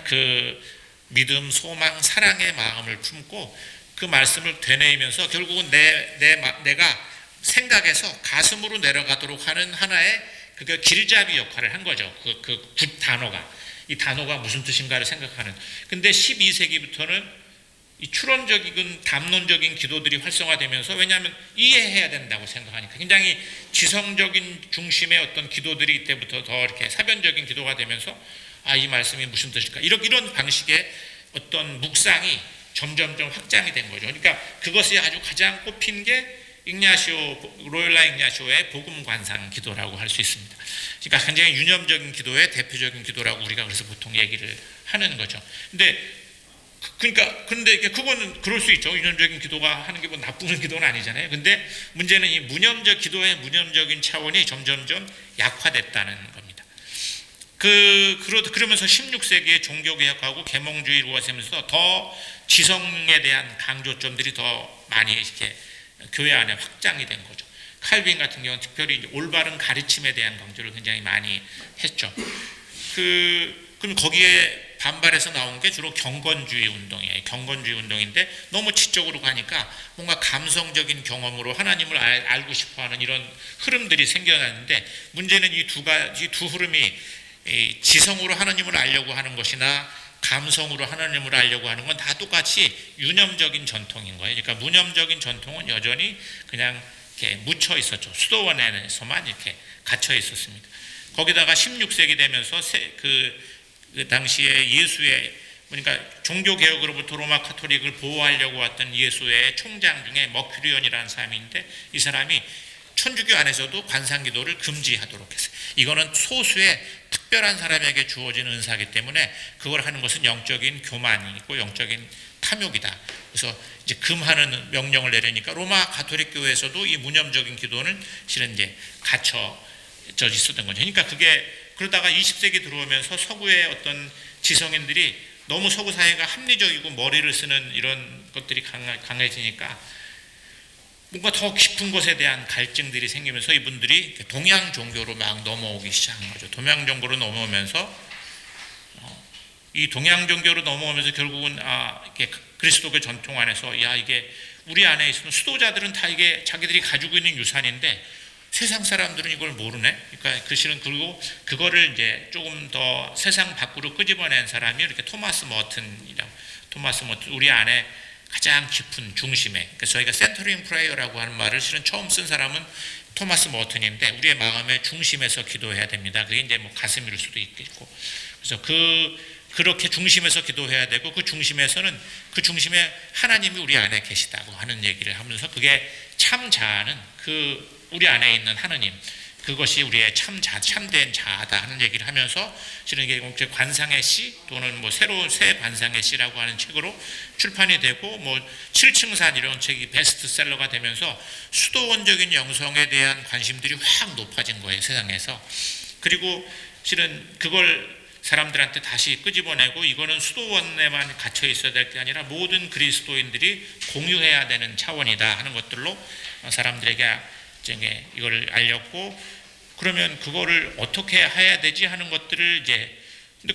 그 믿음, 소망, 사랑의 마음을 품고 그 말씀을 되뇌이면서 결국은 내가 생각에서 가슴으로 내려가도록 하는 하나의 그게 길잡이 역할을 한 거죠. 굿 단어가. 이 단어가 무슨 뜻인가를 생각하는. 근데 12세기부터는 이 추론적이고 담론적인 기도들이 활성화되면서, 왜냐하면 이해해야 된다고 생각하니까 굉장히 지성적인 중심의 어떤 기도들이 이때부터 더 이렇게 사변적인 기도가 되면서 이 말씀이 무슨 뜻일까, 이런 방식의 어떤 묵상이 점점점 확장이 된 거죠. 그러니까 그것이 아주 가장 꼽힌 게 로열라 ignaci오의 복음 관상 기도라고 할 수 있습니다. 그러니까 굉장히 유념적인 기도의 대표적인 기도라고 우리가 그래서 보통 얘기를 하는 거죠. 근데 그거는 그럴 수 있죠. 유념적인 기도가 하는 게 뭐 나쁜 기도는 아니잖아요. 근데 문제는 이 무념적 기도의 무념적인 차원이 점점점 약화됐다는 겁니다. 그러면서 16세기에 종교개혁하고 계몽주의 이루어지면서 더 지성에 대한 강조점들이 더 많이 이렇게 교회 안에 확장이 된 거죠. 칼빈 같은 경우는 특별히 이제 올바른 가르침에 대한 강조를 굉장히 많이 했죠. 그럼 거기에 반발해서 나온 게 주로 경건주의 운동이에요. 경건주의 운동인데 너무 지적으로 가니까 뭔가 감성적인 경험으로 하나님을 알고 싶어하는 이런 흐름들이 생겨났는데, 문제는 이 두 흐름이 지성으로 하나님을 알려고 하는 것이나 감성으로 하나님을 알려고 하는 건 다 똑같이 유념적인 전통인 거예요. 그러니까 무념적인 전통은 여전히 그냥 이렇게 묻혀 있었죠. 수도원에서만 이렇게 갇혀 있었습니다. 거기다가 16세기 되면서 그 당시에 예수의, 그러니까 종교개혁으로부터 로마 카톨릭을 보호하려고 왔던 예수의 총장 중에 머큐리온이라는 사람인데, 이 사람이 천주교 안에서도 관상기도를 금지하도록 했어요. 이거는 소수의 특별한 사람에게 주어진 은사이기 때문에 그걸 하는 것은 영적인 교만이고 영적인 탐욕이다. 그래서 이제 금하는 명령을 내리니까 로마 가톨릭 교회에서도 이 무념적인 기도는 실은 이제 갇혀져 있었던 거죠. 그러니까 그러다가 20세기 들어오면서 서구의 어떤 지성인들이 너무 서구 사회가 합리적이고 머리를 쓰는 이런 것들이 강해지니까 뭔가 더 깊은 것에 대한 갈증들이 생기면서 이분들이 동양 종교로 막 넘어오기 시작한 거죠. 동양 종교로 넘어오면서 이 동양 종교로 넘어오면서 결국은 이게 그리스도교 전통 안에서 이게 우리 안에 있는 수도자들은 다 이게 자기들이 가지고 있는 유산인데 세상 사람들은 이걸 모르네. 그러니까 그리고 그거를 이제 조금 더 세상 밖으로 끄집어낸 사람이 이렇게 토마스 머튼이라고. 우리 안에 가장 깊은 중심에, 그러니까 저희가 센터링 프레이어라고 하는 말을 실은 처음 쓴 사람은 토마스 머튼인데, 우리의 마음의 중심에서 기도해야 됩니다. 그게 이제 뭐 가슴일 수도 있겠고, 그래서 그렇게 중심에서 기도해야 되고, 그 중심에서는 그 중심에 하나님이 우리 안에 계시다고 하는 얘기를 하면서, 그게 참 자아는 우리 안에 있는 하나님, 그것이 우리의 참된 자아다 하는 얘기를 하면서, 실은 이게 관상의 시 또는 뭐 새로운 새 관상의 시라고 하는 책으로 출판이 되고, 뭐 7층산 이런 책이 베스트셀러가 되면서 수도원적인 영성에 대한 관심들이 확 높아진 거예요, 세상에서. 그리고 실은 그걸 사람들한테 다시 끄집어내고, 이거는 수도원에만 갇혀 있어야 될 게 아니라 모든 그리스도인들이 공유해야 되는 차원이다 하는 것들로 사람들에게 이걸 알렸고, 그러면 그거를 어떻게 해야 되지 하는 것들을 이제, 근데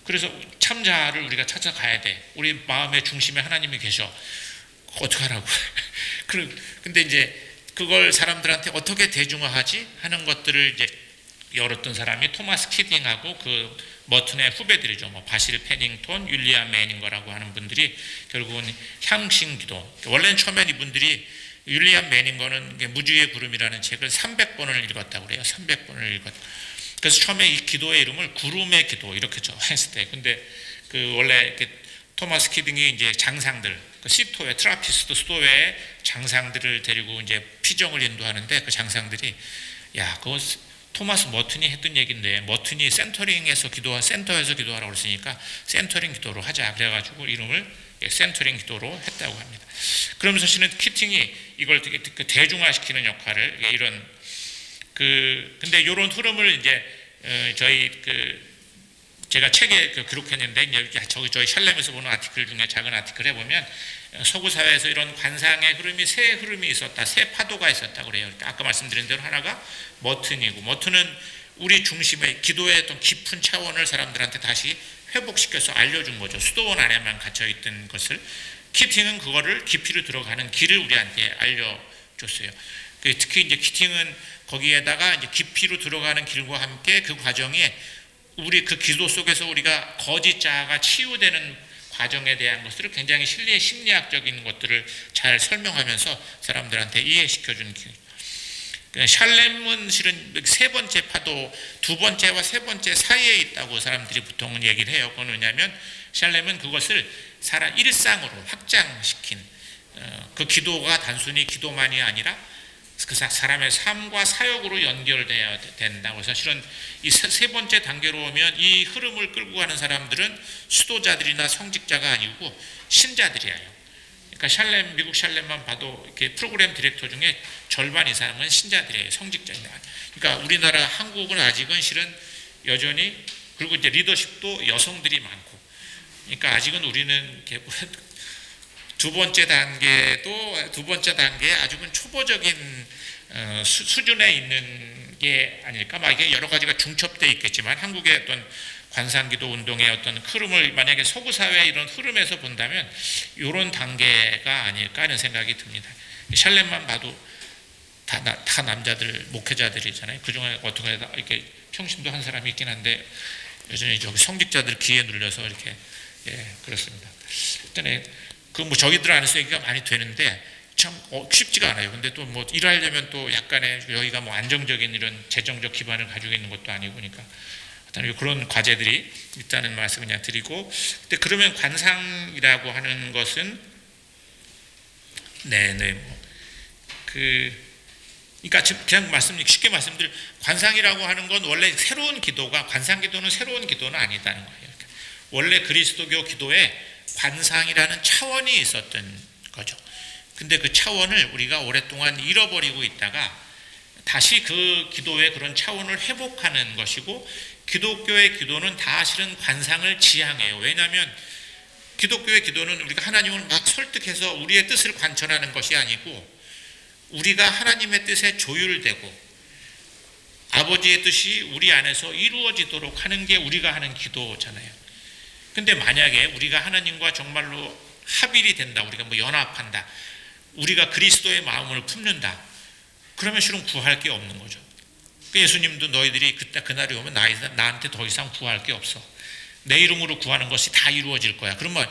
그래서 참자를 우리가 찾아가야 돼. 우리 마음의 중심에 하나님이 계셔. 어떻게 하라고? 근데 이제 그걸 사람들한테 어떻게 대중화하지 하는 것들을 이제 열었던 사람이 토마스 키딩하고 그 머튼의 후배들이죠. 뭐 바실 페닝턴, 윌리엄 매닝거라고 하는 분들이 결국은 향신기도. 원래는 처음엔 이분들이 윌리엄 매닝거는 무주의 구름이라는 책을 300번을 읽었다고 그래요. 300번을 읽었다. 그래서 처음에 이 기도의 이름을 구름의 기도 이렇게 했을 때, 근데 원래 토마스 키딩이 이제 장상들, 시토에 트라피스트 수도회의 장상들을 데리고 이제 피정을 인도하는데, 그 장상들이 그거 토마스 머튼이 했던 얘기인데, 머튼이 센터에서 기도하라고 그랬으니까 센터링 기도로 하자. 그래가지고 이름을 센터링 기도로 했다고 합니다. 그러면서 실은 키팅이 이걸 되게 대중화시키는 역할을, 근데 이런 흐름을 이제 저희 제가 책에 기록했는데, 저희 샬렘에서 보는 아티클 중에 작은 아티클 해보면 서구 사회에서 이런 관상의 흐름이 세 흐름이 있었다, 세 파도가 있었다 그래요. 그러니까 아까 말씀드린 대로 하나가 머튼이고, 머튼은 우리 중심의 기도의 어떤 깊은 차원을 사람들한테 다시 회복시켜서 알려준 거죠. 수도원 안에만 갇혀있던 것을. 키팅은 그거를 깊이로 들어가는 길을 우리한테 알려줬어요. 특히 이제 키팅은 거기에다가 이제 깊이로 들어가는 길과 함께 그 과정에 우리 그 기도 속에서 우리가 거짓 자아가 치유되는 과정에 대한 것들을 굉장히 심리학적인 것들을 잘 설명하면서 사람들한테 이해시켜주는 샬렘은 실은 세 번째 파도, 두 번째와 세 번째 사이에 있다고 사람들이 보통은 얘기를 해요. 그건 왜냐하면 샬렘은 그것을 사람 일상으로 확장시킨 그 기도가 단순히 기도만이 아니라 그 사람의 삶과 사역으로 연결돼야 된다고 해서 실은 이 세 번째 단계로 오면 이 흐름을 끌고 가는 사람들은 수도자들이나 성직자가 아니고 신자들이에요. 그러니까 샬렘, 미국 샬렘만 봐도 이렇게 프로그램 디렉터 중에 절반 이상은 신자들이에요. 성직자입니다. 그러니까 우리나라 한국은 아직은 실은 여전히 그리고 이제 리더십도 여성들이 많고 그러니까 아직은 우리는 이렇게 두 번째 단계에 아직은 초보적인 수준에 있는 게 아닐까. 막 이게 여러 가지가 중첩돼 있겠지만 한국의 어떤 관상기도 운동의 어떤 흐름을 만약에 서구 사회의 이런 흐름에서 본다면 이런 단계가 아닐까 하는 생각이 듭니다. 샬렘만 봐도 다 남자들 목회자들이잖아요. 그 중에 어떻게 이렇게 평신도 한 사람이 있긴 한데 여전히 저기 성직자들 귀에 눌려서 이렇게 그렇습니다. 일단에 그 뭐 저희들 안에서 얘기가 많이 되는데 참 쉽지가 않아요. 근데 또 뭐 일하려면 또 약간의 여기가 뭐 안정적인 이런 재정적 기반을 가지고 있는 것도 아니고 그러니까 일단 그런 과제들이 있다는 말씀을 그냥 드리고 근데 그러면 관상이라고 하는 것은 그러니까 그냥 쉽게 말씀드릴 관상이라고 하는 건 원래 새로운 기도가 관상기도는 새로운 기도는 아니다는 거예요. 원래 그리스도교 기도에 관상이라는 차원이 있었던 거죠. 근데 그 차원을 우리가 오랫동안 잃어버리고 있다가 다시 그 기도의 그런 차원을 회복하는 것이고 기독교의 기도는 다 실은 관상을 지향해요. 왜냐하면 기독교의 기도는 우리가 하나님을 막 설득해서 우리의 뜻을 관철하는 것이 아니고 우리가 하나님의 뜻에 조율되고 아버지의 뜻이 우리 안에서 이루어지도록 하는 게 우리가 하는 기도잖아요. 근데 만약에 우리가 하나님과 정말로 합일이 된다, 우리가 뭐 연합한다, 우리가 그리스도의 마음을 품는다, 그러면 실은 구할 게 없는 거죠. 예수님도 너희들이 그날이 오면 나한테 더 이상 구할 게 없어. 내 이름으로 구하는 것이 다 이루어질 거야. 그러면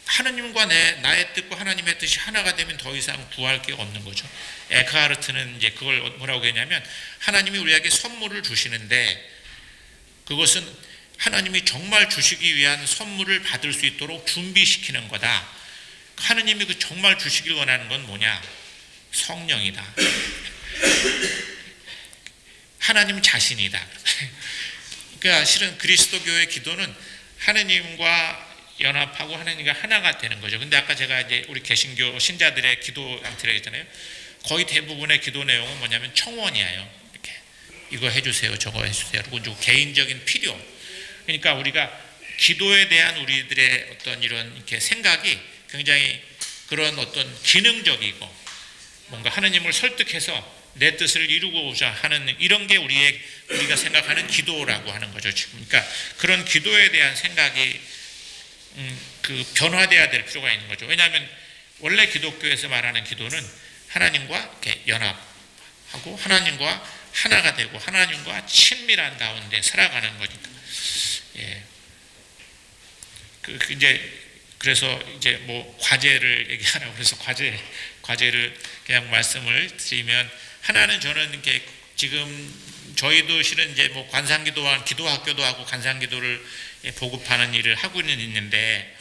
하나님과 나의 뜻과 하나님의 뜻이 하나가 되면 더 이상 구할 게 없는 거죠. 에크하르트는 이제 그걸 뭐라고 했냐면 하나님이 우리에게 선물을 주시는데 그것은 하나님이 정말 주시기 위한 선물을 받을 수 있도록 준비시키는 거다. 하나님이 그 정말 주시길 원하는 건 뭐냐? 성령이다. 하나님 자신이다. 그러니까 실은 그리스도교의 기도는 하나님과 연합하고 하나님과 하나가 되는 거죠. 근데 아까 제가 이제 우리 개신교 신자들의 기도 양태를 했잖아요. 거의 대부분의 기도 내용은 뭐냐면 청원이에요. 이렇게 이거 해주세요, 저거 해주세요. 그리고 개인적인 필요. 그러니까 우리가 기도에 대한 우리들의 어떤 이런 이렇게 생각이 굉장히 그런 어떤 기능적이고 뭔가 하나님을 설득해서 내 뜻을 이루고자 하는 이런 게 우리가 생각하는 기도라고 하는 거죠. 지금. 그러니까 그런 기도에 대한 생각이 그 변화돼야 될 필요가 있는 거죠. 왜냐하면 원래 기독교에서 말하는 기도는 하나님과 이렇게 연합하고 하나님과 하나가 되고 하나님과 친밀한 가운데 살아가는 거니까. 그래서 이제 뭐 과제를 얘기하라고 그래서 과제를 그냥 말씀을 드리면 하나는 저는 이렇게 지금 저희도 실은 이제 뭐 관상기도와 기도학교도 하고 관상기도를 보급하는 일을 하고는 있는데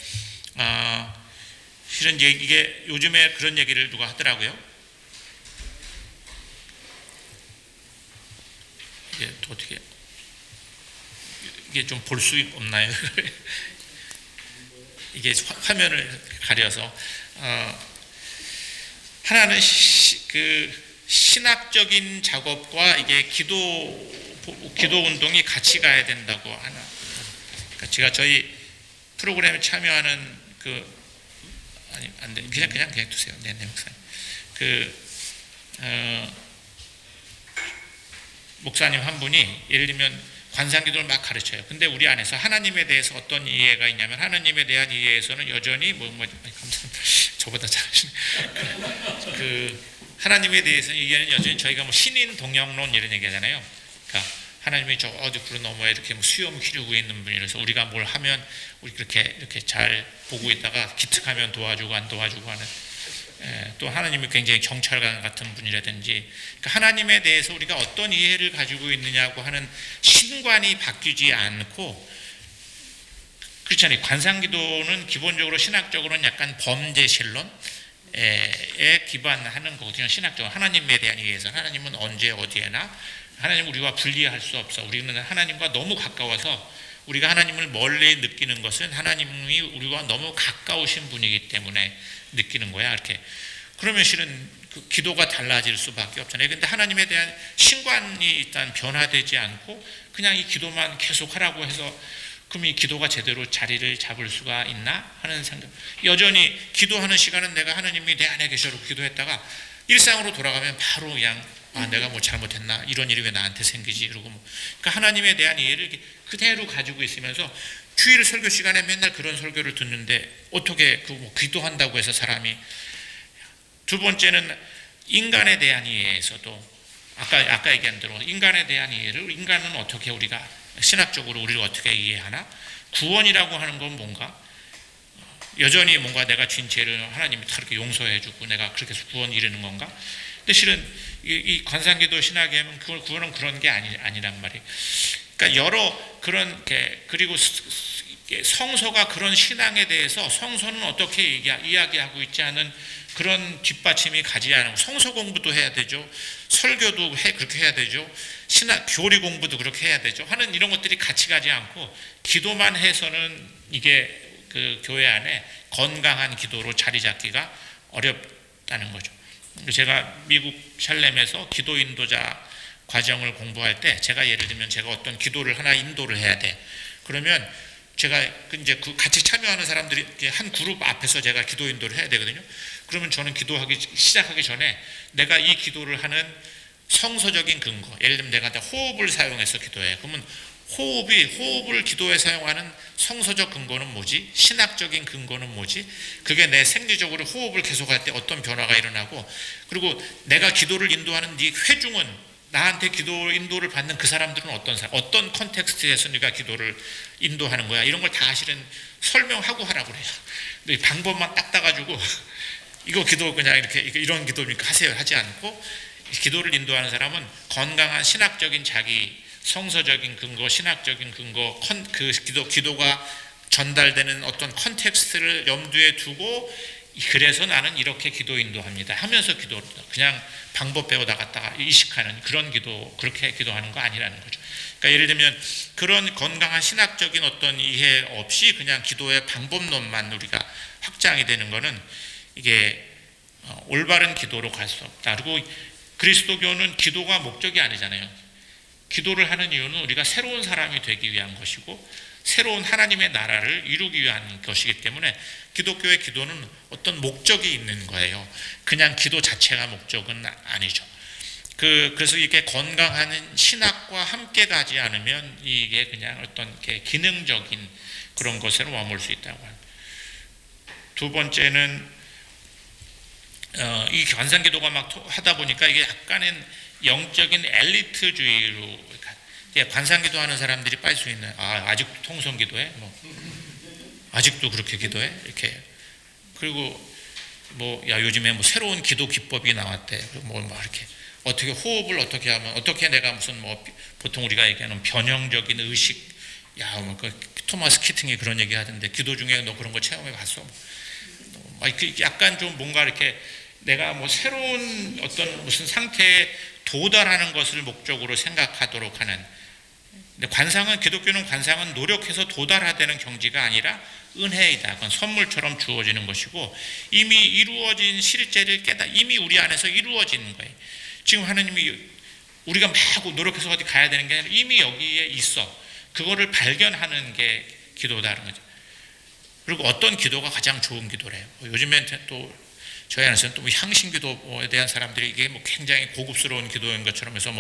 실은 이제 이게 요즘에 그런 얘기를 누가 하더라고요. 이게 또 어떻게 이게 좀 볼 수 없나요? 이게 화면을 가려서 하나는 그 신학적인 작업과 이게 기도 운동이 같이 가야 된다고 하나. 그러니까 제가 저희 프로그램에 참여하는 아니 안 돼. 그냥 두세요. 네, 목사님. 목사님 한 분이 예를 들면 관상기도를 막 가르쳐요. 근데 우리 안에서 하나님에 대해서 어떤 이해가 있냐면 하나님에 대한 이해에서는 여전히 감사합니다. 저보다 잘하시네. 하나님에 대해서는 이게 여전히 저희가 뭐 신인 동영론 이런 얘기하잖아요. 그러니까 하나님이 저 어디 구름 너머에 이렇게 뭐 수염 기르고 있는 분이라서 우리가 뭘 하면 우리 이렇게 잘 보고 있다가 기특하면 도와주고 안 도와주고 하는, 또 하나님이 굉장히 경찰관 같은 분이라든지, 그러니까 하나님에 대해서 우리가 어떤 이해를 가지고 있느냐고 하는 신관이 바뀌지 않고, 그렇잖아요. 관상기도는 기본적으로 신학적으로는 약간 범죄 신론에 기반하는 거거든요. 신학적으로 하나님에 대한 이해에서 하나님은 언제 어디에나 하나님 우리와 분리할 수 없어. 우리는 하나님과 너무 가까워서 우리가 하나님을 멀리 느끼는 것은 하나님이 우리와 너무 가까우신 분이기 때문에 느끼는 거야. 이렇게. 그러면 실은 그 기도가 달라질 수밖에 없잖아요. 근데 하나님에 대한 신관이 일단 변화되지 않고 그냥 이 기도만 계속 하라고 해서 그럼 이 기도가 제대로 자리를 잡을 수가 있나 하는 생각. 여전히 기도하는 시간은 내가 하나님이 내 안에 계셔로 기도했다가 일상으로 돌아가면 바로 그냥 내가 뭐 잘못했나, 이런 일이 왜 나한테 생기지, 그러고 뭐. 그러니까 하나님에 대한 이해를 그대로 가지고 있으면서 주일 설교 시간에 맨날 그런 설교를 듣는데 어떻게 뭐 기도한다고 해서 사람이. 두 번째는 인간에 대한 이해에서도 아까 얘기한 대로 인간에 대한 이해를, 인간은 어떻게 우리가 신학적으로 우리를 어떻게 이해하나? 구원이라고 하는 건 뭔가? 여전히 뭔가 내가 진 죄를 하나님이 다 이렇게 용서해주고 내가 그렇게 해서 구원 이루는 건가? 근데 실은 이 관상기도 신학에 하면 구원은 그런 게 아니란 말이에요. 그러니까 여러 그런 게, 그리고 성서가 그런 신앙에 대해서 성서는 어떻게 이야기하고 있지 않은 그런 뒷받침이 가지 않고, 성서 공부도 해야 되죠. 설교도 그렇게 해야 되죠. 신학 교리 공부도 그렇게 해야 되죠. 하는 이런 것들이 같이 가지 않고 기도만 해서는 이게 그 교회 안에 건강한 기도로 자리 잡기가 어렵다는 거죠. 제가 미국 샬렘에서 기도 인도자 과정을 공부할 때 제가 예를 들면 제가 어떤 기도를 하나 인도를 해야 돼. 그러면 제가 이제 같이 참여하는 사람들이 한 그룹 앞에서 제가 기도 인도를 해야 되거든요. 그러면 저는 시작하기 전에 내가 이 기도를 하는 성서적인 근거, 예를 들면 내가 호흡을 사용해서 기도해. 그러면 호흡을 기도에 사용하는 성서적 근거는 뭐지? 신학적인 근거는 뭐지? 그게 내 생리적으로 호흡을 계속할 때 어떤 변화가 일어나고, 그리고 내가 기도를 인도하는 네 회중은, 나한테 기도 인도를 받는 그 사람들은 어떤 사람, 어떤 컨텍스트에서 네가 기도를 인도하는 거야. 이런 걸 다 실은 설명하고 하라고 그래요. 근데 방법만 딱 따가지고 이거 기도 그냥 이런 기도니까 하세요 하지 않고, 기도를 인도하는 사람은 건강한 신학적인 자기 성서적인 근거, 신학적인 근거, 그 기도가 전달되는 어떤 컨텍스트를 염두에 두고, 그래서 나는 이렇게 기도 인도합니다 하면서 기도를, 그냥 방법 배워 나갔다가 이식하는 그런 기도, 그렇게 기도하는 거 아니라는 거죠. 그러니까 예를 들면 그런 건강한 신학적인 어떤 이해 없이 그냥 기도의 방법론만 우리가 확장이 되는 거는 이게 올바른 기도로 갈 수 없다. 그리고 그리스도교는 기도가 목적이 아니잖아요. 기도를 하는 이유는 우리가 새로운 사람이 되기 위한 것이고 새로운 하나님의 나라를 이루기 위한 것이기 때문에 기독교의 기도는 어떤 목적이 있는 거예요. 그냥 기도 자체가 목적은 아니죠. 그래서 이게 건강한 신학과 함께 가지 않으면 이게 그냥 어떤 기능적인 그런 것으로 머물 수 있다고 합니다. 두 번째는 이 관상기도가 막 하다 보니까 이게 약간은 영적인 엘리트주의로, 관상기도 하는 사람들이 빠질 수 있는, 아직도 통성기도해? 아직도 그렇게 기도해? 이렇게. 그리고 요즘에 새로운 기도 기법이 나왔대. 이렇게. 어떻게 호흡을 어떻게 하면, 어떻게 내가 무슨 보통 우리가 얘기하는 변형적인 의식, 토마스 키팅이 그런 얘기 하던데, 기도 중에 너 그런 거 체험해 봤어? 약간 좀 뭔가 이렇게 내가 새로운 어떤 무슨 상태에 도달하는 것을 목적으로 생각하도록 하는. 근데 기독교는 관상은 노력해서 도달하되는 경지가 아니라 은혜이다. 그건 선물처럼 주어지는 것이고, 이미 이루어진 실제를 이미 우리 안에서 이루어지는 거예요. 지금 하나님이 우리가 막 노력해서 어디 가야 되는 게 아니라 이미 여기에 있어. 그거를 발견하는 게 기도다는 거죠. 그리고 어떤 기도가 가장 좋은 기도래요. 요즘엔 또 저희 안에서는 또 향신기도에 대한 사람들이 이게 굉장히 고급스러운 기도인 것처럼 해서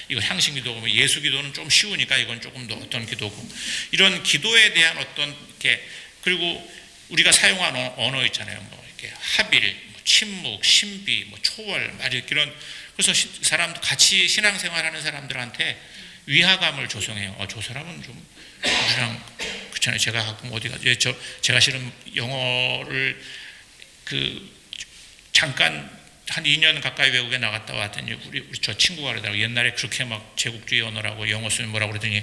이거 향신기도, 예수기도는 좀 쉬우니까 이건 조금 더 어떤 기도고, 이런 기도에 대한 어떤 그리고 우리가 사용한 언어 있잖아요. 이렇게 합일, 뭐 침묵, 신비, 뭐 초월, 막 이런 그래서 사람도 같이 신앙생활하는 사람들한테 위화감을 조성해요. 저 사람은 좀 우리랑 그렇잖아요. 제가 가끔 어디가 제가 실은 영어를 잠깐 한 2년 가까이 외국에 나갔다 왔더니 우리 저 친구가 그러더라고. 옛날에 그렇게 막 제국주의 언어라고 영어 쓰면 뭐라고 그러더니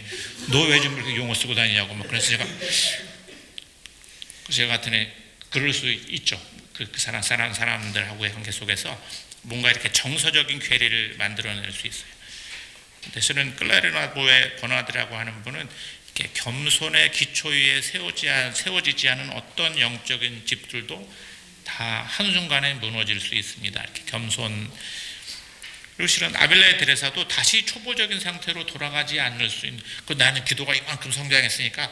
너 왜 좀 그렇게 용어 쓰고 다니냐고 막 그래서 제가 같은 그럴 수 있죠. 그 사람들하고의 관계 속에서 뭔가 이렇게 정서적인 괴리를 만들어낼 수 있어요. 근데 저는 클라리나보의 버나드라고 하는 분은 이렇게 겸손의 기초 위에 세워지지 않은 어떤 영적인 집들도 다 한순간에 무너질 수 있습니다. 이렇게 겸손. 그리고 실은 아빌라의 드레사도 다시 초보적인 상태로 돌아가지 않을 수 있는. 나는 기도가 이만큼 성장했으니까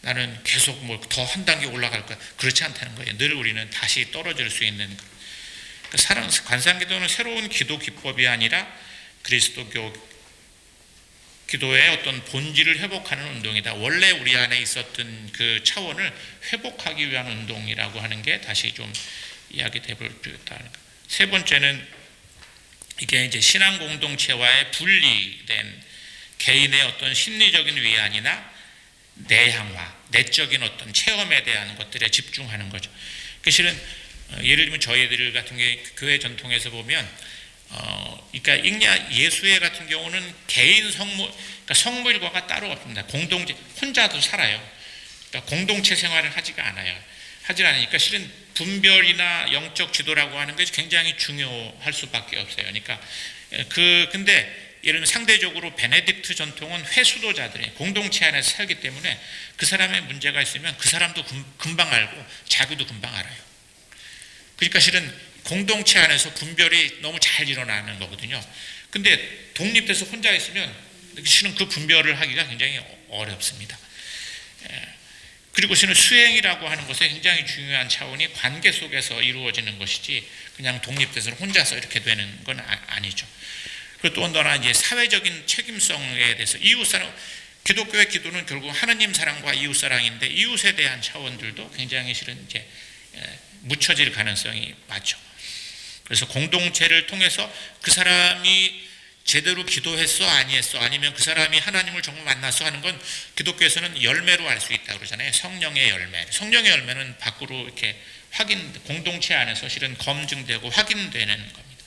나는 계속 뭐 더 한 단계 올라갈 거야. 그렇지 않다는 거예요. 늘 우리는 다시 떨어질 수 있는. 관상기도는 새로운 기도 기법이 아니라 그리스도교 기도의 어떤 본질을 회복하는 운동이다. 원래 우리 안에 있었던 그 차원을 회복하기 위한 운동이라고 하는 게 다시 좀 이야기돼 볼 필요가 있다. 세 번째는 이게 이제 신앙 공동체와의 분리된 개인의 어떤 심리적인 위안이나 내향화, 내적인 어떤 체험에 대한 것들에 집중하는 거죠. 그 실은 예를 들면 저희들 같은 게 교회 전통에서 보면 그러니까 읽냐 예수회 같은 경우는 개인 그러니까 성물과가 따로 없습니다. 공동체 혼자도 살아요. 그러니까 공동체 생활을 하지가 않아요. 하지 않으니까 실은 분별이나 영적 지도라고 하는 것이 굉장히 중요할 수밖에 없어요. 그러니까 근데 예를 들면 상대적으로 베네딕트 전통은 회수도자들이 공동체 안에서 살기 때문에 그 사람의 문제가 있으면 그 사람도 금방 알고 자기도 금방 알아요. 그러니까 실은 공동체 안에서 분별이 너무 잘 일어나는 거거든요. 근데 독립돼서 혼자 있으면 실은 그 분별을 하기가 굉장히 어렵습니다. 그리고 실은 수행이라고 하는 것에 굉장히 중요한 차원이 관계 속에서 이루어지는 것이지 그냥 독립돼서 혼자서 이렇게 되는 건 아니죠. 그리고 또 하나 이제 사회적인 책임성에 대해서 이웃사랑 기독교의 기도는 결국 하느님 사랑과 이웃사랑인데 이웃에 대한 차원들도 굉장히 실은 이제 묻혀질 가능성이 많죠. 그래서 공동체를 통해서 그 사람이 제대로 기도했어 아니했어 아니면 그 사람이 하나님을 정말 만났어 하는 건 기독교에서는 열매로 알 수 있다고 그러잖아요. 성령의 열매. 성령의 열매는 밖으로 이렇게 공동체 안에서 실은 검증되고 확인되는 겁니다.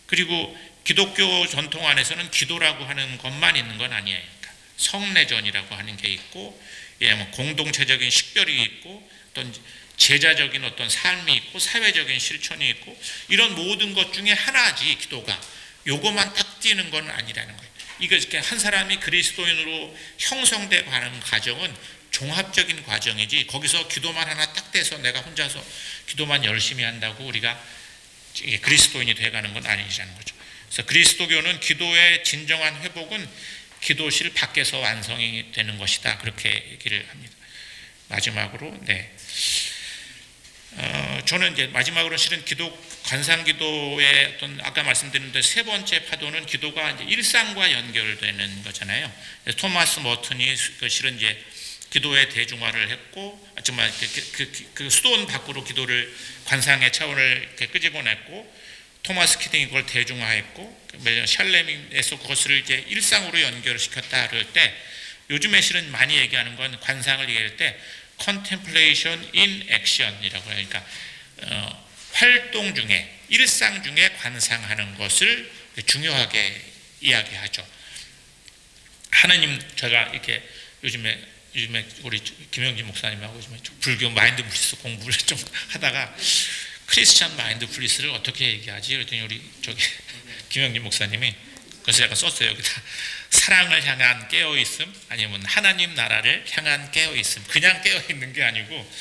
그리고 기독교 전통 안에서는 기도라고 하는 것만 있는 건 아니에요. 그러니까 성례전이라고 하는 게 있고 뭐 공동체적인 식별이 있고 어떤 제자적인 어떤 삶이 있고 사회적인 실천이 있고 이런 모든 것 중에 하나지 기도가 요거만 딱 띄는 건 아니라는 거예요. 이거 이렇게 한 사람이 그리스도인으로 형성돼 가는 과정은 종합적인 과정이지 거기서 기도만 하나 딱 떼서 내가 혼자서 기도만 열심히 한다고 우리가 그리스도인이 돼가는 건 아니라는 거죠. 그래서 그리스도교는 기도의 진정한 회복은 기도실 밖에서 완성이 되는 것이다. 그렇게 얘기를 합니다. 마지막으로 저는 이제 마지막으로 실은 관상기도의 어떤 아까 말씀드린 세 번째 파도는 기도가 이제 일상과 연결되는 거잖아요. 토마스 머튼이 실은 이제 기도의 대중화를 했고, 정말 그 수도원 밖으로 기도를 관상의 차원을 이렇게 끄집어냈고, 토마스 키딩이 그걸 대중화했고, 샬렘에서 그것을 이제 일상으로 연결시켰다 그럴 때, 요즘에 실은 많이 얘기하는 건 관상을 얘기할 때 contemplation in action이라고 해요. 그러니까 활동 중에 일상 중에 관상하는 것을 중요하게 이야기하죠. 하느님 제가 이렇게 요즘에 우리 김영진 목사님하고 요즘에 불교 마인드풀리스 공부를 좀 하다가 크리스찬 마인드풀리스를 어떻게 얘기하지? 그랬더니 우리 김영진 목사님이 그래서 제가 썼어요. 여기다 사랑을 향한 깨어있음 아니면 하나님 나라를 향한 깨어있음. 그냥 깨어있는 게 아니고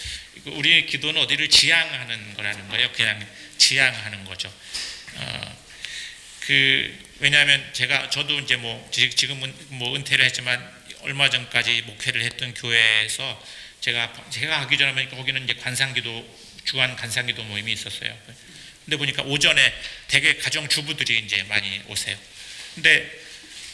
우리 기도는 어디를 지향하는 거라는 거예요. 그냥 지향하는 거죠. 왜냐하면 저도 이제 지금은 은퇴를 했지만 얼마 전까지 목회를 했던 교회에서 제가 하기 전에 거기는 이제 주간 관상기도 모임이 있었어요. 근데 보니까 오전에 대개 가정 주부들이 이제 많이 오세요. 근데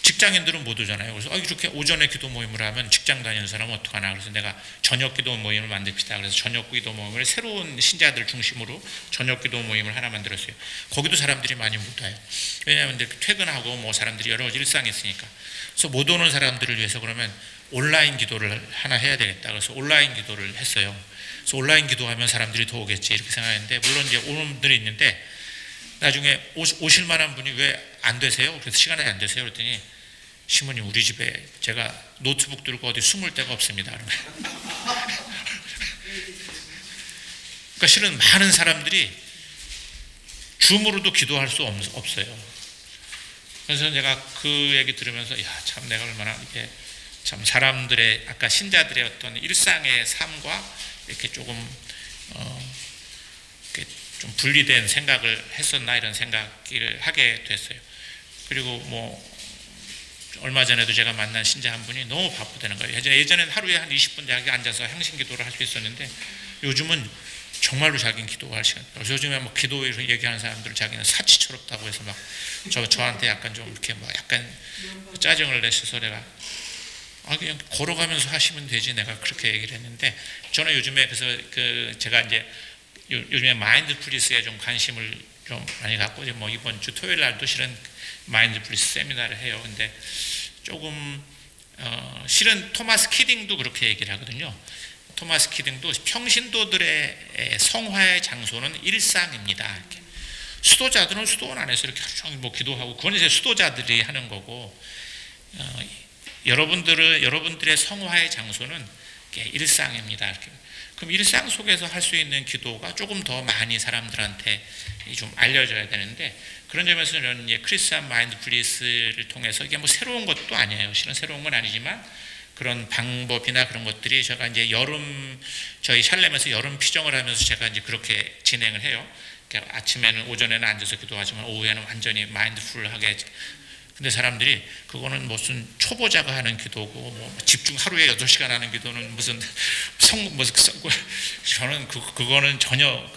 직장인들은 못 오잖아요. 그래서 이렇게 오전에 기도 모임을 하면 직장 다니는 사람은 어떡하나. 그래서 내가 저녁 기도 모임을 만듭시다. 그래서 저녁 기도 모임을 새로운 신자들 중심으로 저녁 기도 모임을 하나 만들었어요. 거기도 사람들이 많이 못 와요. 왜냐하면 이제 퇴근하고 뭐 사람들이 여러 가지 일상이 있으니까. 그래서 못 오는 사람들을 위해서 그러면 온라인 기도를 하나 해야 되겠다. 그래서 온라인 기도를 했어요. 그래서 온라인 기도하면 사람들이 더 오겠지 이렇게 생각했는데, 물론 이제 오는 분들이 있는데 나중에 오실 만한 분이 왜 안 되세요? 그래서 시간이 안 되세요? 그랬더니 시모님 우리 집에 제가 노트북 들고 어디 숨을 데가 없습니다. 그러니까 실은 많은 사람들이 줌으로도 기도할 수 없어요. 그래서 제가 그 얘기 들으면서 야, 참 내가 얼마나 이게 참 사람들의 아까 신자들의 어떤 일상의 삶과 이렇게 조금 이렇게 좀 분리된 생각을 했었나 이런 생각을 하게 됐어요. 그리고 뭐 얼마 전에도 제가 만난 신자 한 분이 너무 바쁘다는 거예요. 예전에는 하루에 한 20분 자기 앉아서 향신 기도를 할 수 있었는데 요즘은 정말로 자기는 기도할 시간. 요즘에 뭐 기도 얘기하는 사람들은 자기는 사치스럽다고 해서 막 저한테 약간 좀 이렇게 뭐 약간 짜증을 내셔서 내가 그냥 걸어가면서 하시면 되지 내가 그렇게 얘기를 했는데, 저는 요즘에 그래서 제가 이제 요즘에 마인드풀리스에 좀 관심을 좀 많이 갖고 뭐 이번 주 토요일 날도 실은 마인드풀리스 세미나를 해요. 근데 조금 실은 토마스 키딩도 그렇게 얘기를 하거든요. 토마스 키딩도 평신도들의 성화의 장소는 일상입니다. 이렇게. 수도자들은 수도원 안에서 이렇게 하루 종일 뭐 기도하고 그건 이제 수도자들이 하는 거고, 여러분들의 성화의 장소는 일상입니다. 이렇게. 그럼 일상 속에서 할 수 있는 기도가 조금 더 많이 사람들한테 좀 알려져야 되는데, 그런 점에서는 이제 크리스찬 마인드풀리스를 통해서 이게 뭐 새로운 것도 아니에요. 실은 새로운 건 아니지만 그런 방법이나 그런 것들이 제가 이제 저희 샬렘에서 여름 피정을 하면서 제가 이제 그렇게 진행을 해요. 그러니까 아침에는 오전에는 앉아서 기도하지만 오후에는 완전히 마인드풀하게. 근데 사람들이 그거는 무슨 초보자가 하는 기도고 뭐 집중 하루에 8시간 하는 기도는 무슨 저는 그거는 전혀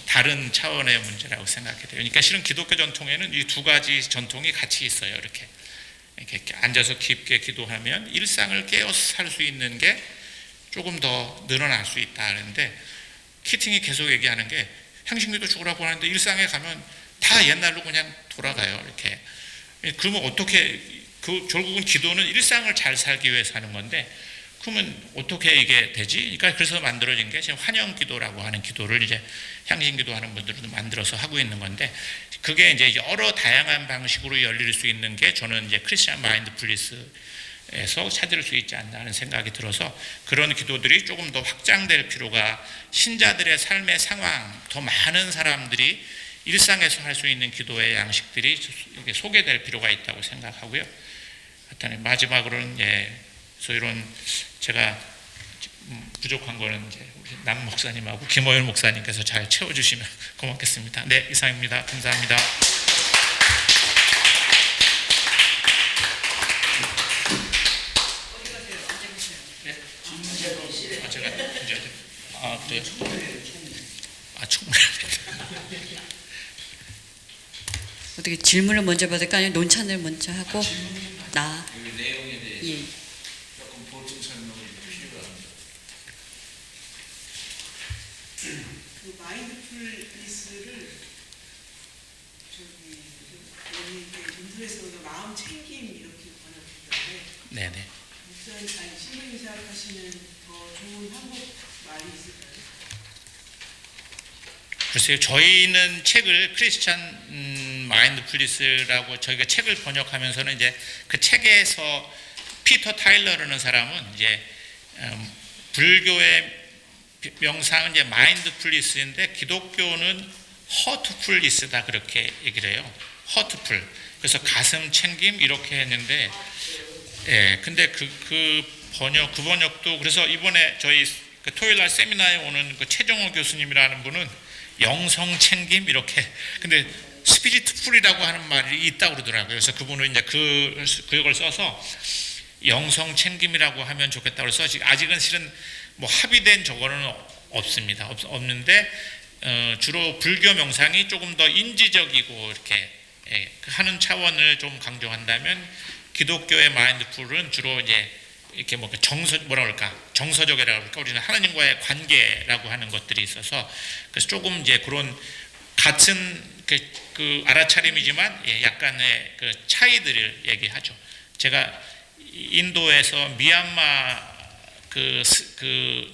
다른 차원의 문제라고 생각해요. 그러니까 실은 기독교 전통에는 이 두 가지 전통이 같이 있어요. 이렇게 앉아서 깊게 기도하면 일상을 깨어서 살 수 있는 게 조금 더 늘어날 수 있다 하는데, 키팅이 계속 얘기하는 게 향신기도 죽으라고 하는데 일상에 가면 다 옛날로 그냥 돌아가요. 이렇게. 그러면 어떻게 결국은 기도는 일상을 잘 살기 위해서 하는 건데, 그러면 어떻게 이게 되지? 그러니까 그래서 만들어진 게 지금 환영기도라고 하는 기도를 이제 향신기도 하는 분들도 만들어서 하고 있는 건데, 그게 이제 여러 다양한 방식으로 열릴 수 있는 게 저는 이제 크리스천 마인드풀리스에서 찾을 수 있지 않나 하는 생각이 들어서, 그런 기도들이 조금 더 확장될 필요가, 신자들의 삶의 상황, 더 많은 사람들이 일상에서 할 수 있는 기도의 양식들이 소개될 필요가 있다고 생각하고요. 하여튼 마지막으로는 그래서 이런 제가 부족한 거는 이제 우리 남 목사님하고 김호율 목사님께서 잘 채워주시면 고맙겠습니다. 네, 이상입니다. 감사합니다. 충분히. 어떻게 질문을 먼저 받을까 아니면 논찬을 먼저 하고 나 내용에 대해서 예. 조금 보충 설명이 필요합니다. 그 마인드풀리스를 인터넷에서 마음 챙김 이렇게 번역했는데, 네네. 신부님 생각하시는 더 좋은 한국 말이 있을까요? 글쎄요, 저희는 책을 크리스찬 마인드풀리스라고 저희가 책을 번역하면서는 이제 그 책에서 피터 타일러라는 사람은 이제 불교의 명상은 이제 마인드풀리스인데 기독교는 허트풀리스다 그렇게 얘기를 해요. 허트풀. 그래서 가슴 챙김 이렇게 했는데, 근데 그 번역도 그래서 이번에 저희 그 토요일 날 세미나에 오는 그 최정호 교수님이라는 분은 영성 챙김 이렇게, 근데 스피리트풀이라고 하는 말이 있다고 그러더라고요. 그래서 그분은 이제 그걸 써서 영성 챙김이라고 하면 좋겠다고 해서 아직은 실은 뭐 합의된 저거는 없습니다. 없는데 주로 불교 명상이 조금 더 인지적이고 이렇게 그 하는 차원을 좀 강조한다면 기독교의 마인드풀은 주로 이제 이렇게 뭐 정서적이라고 할까 우리는 하나님과의 관계라고 하는 것들이 있어서 그래서 조금 이제 그런 같은 그 알아차림이지만 약간의 그 차이들을 얘기하죠. 제가 인도에서 미얀마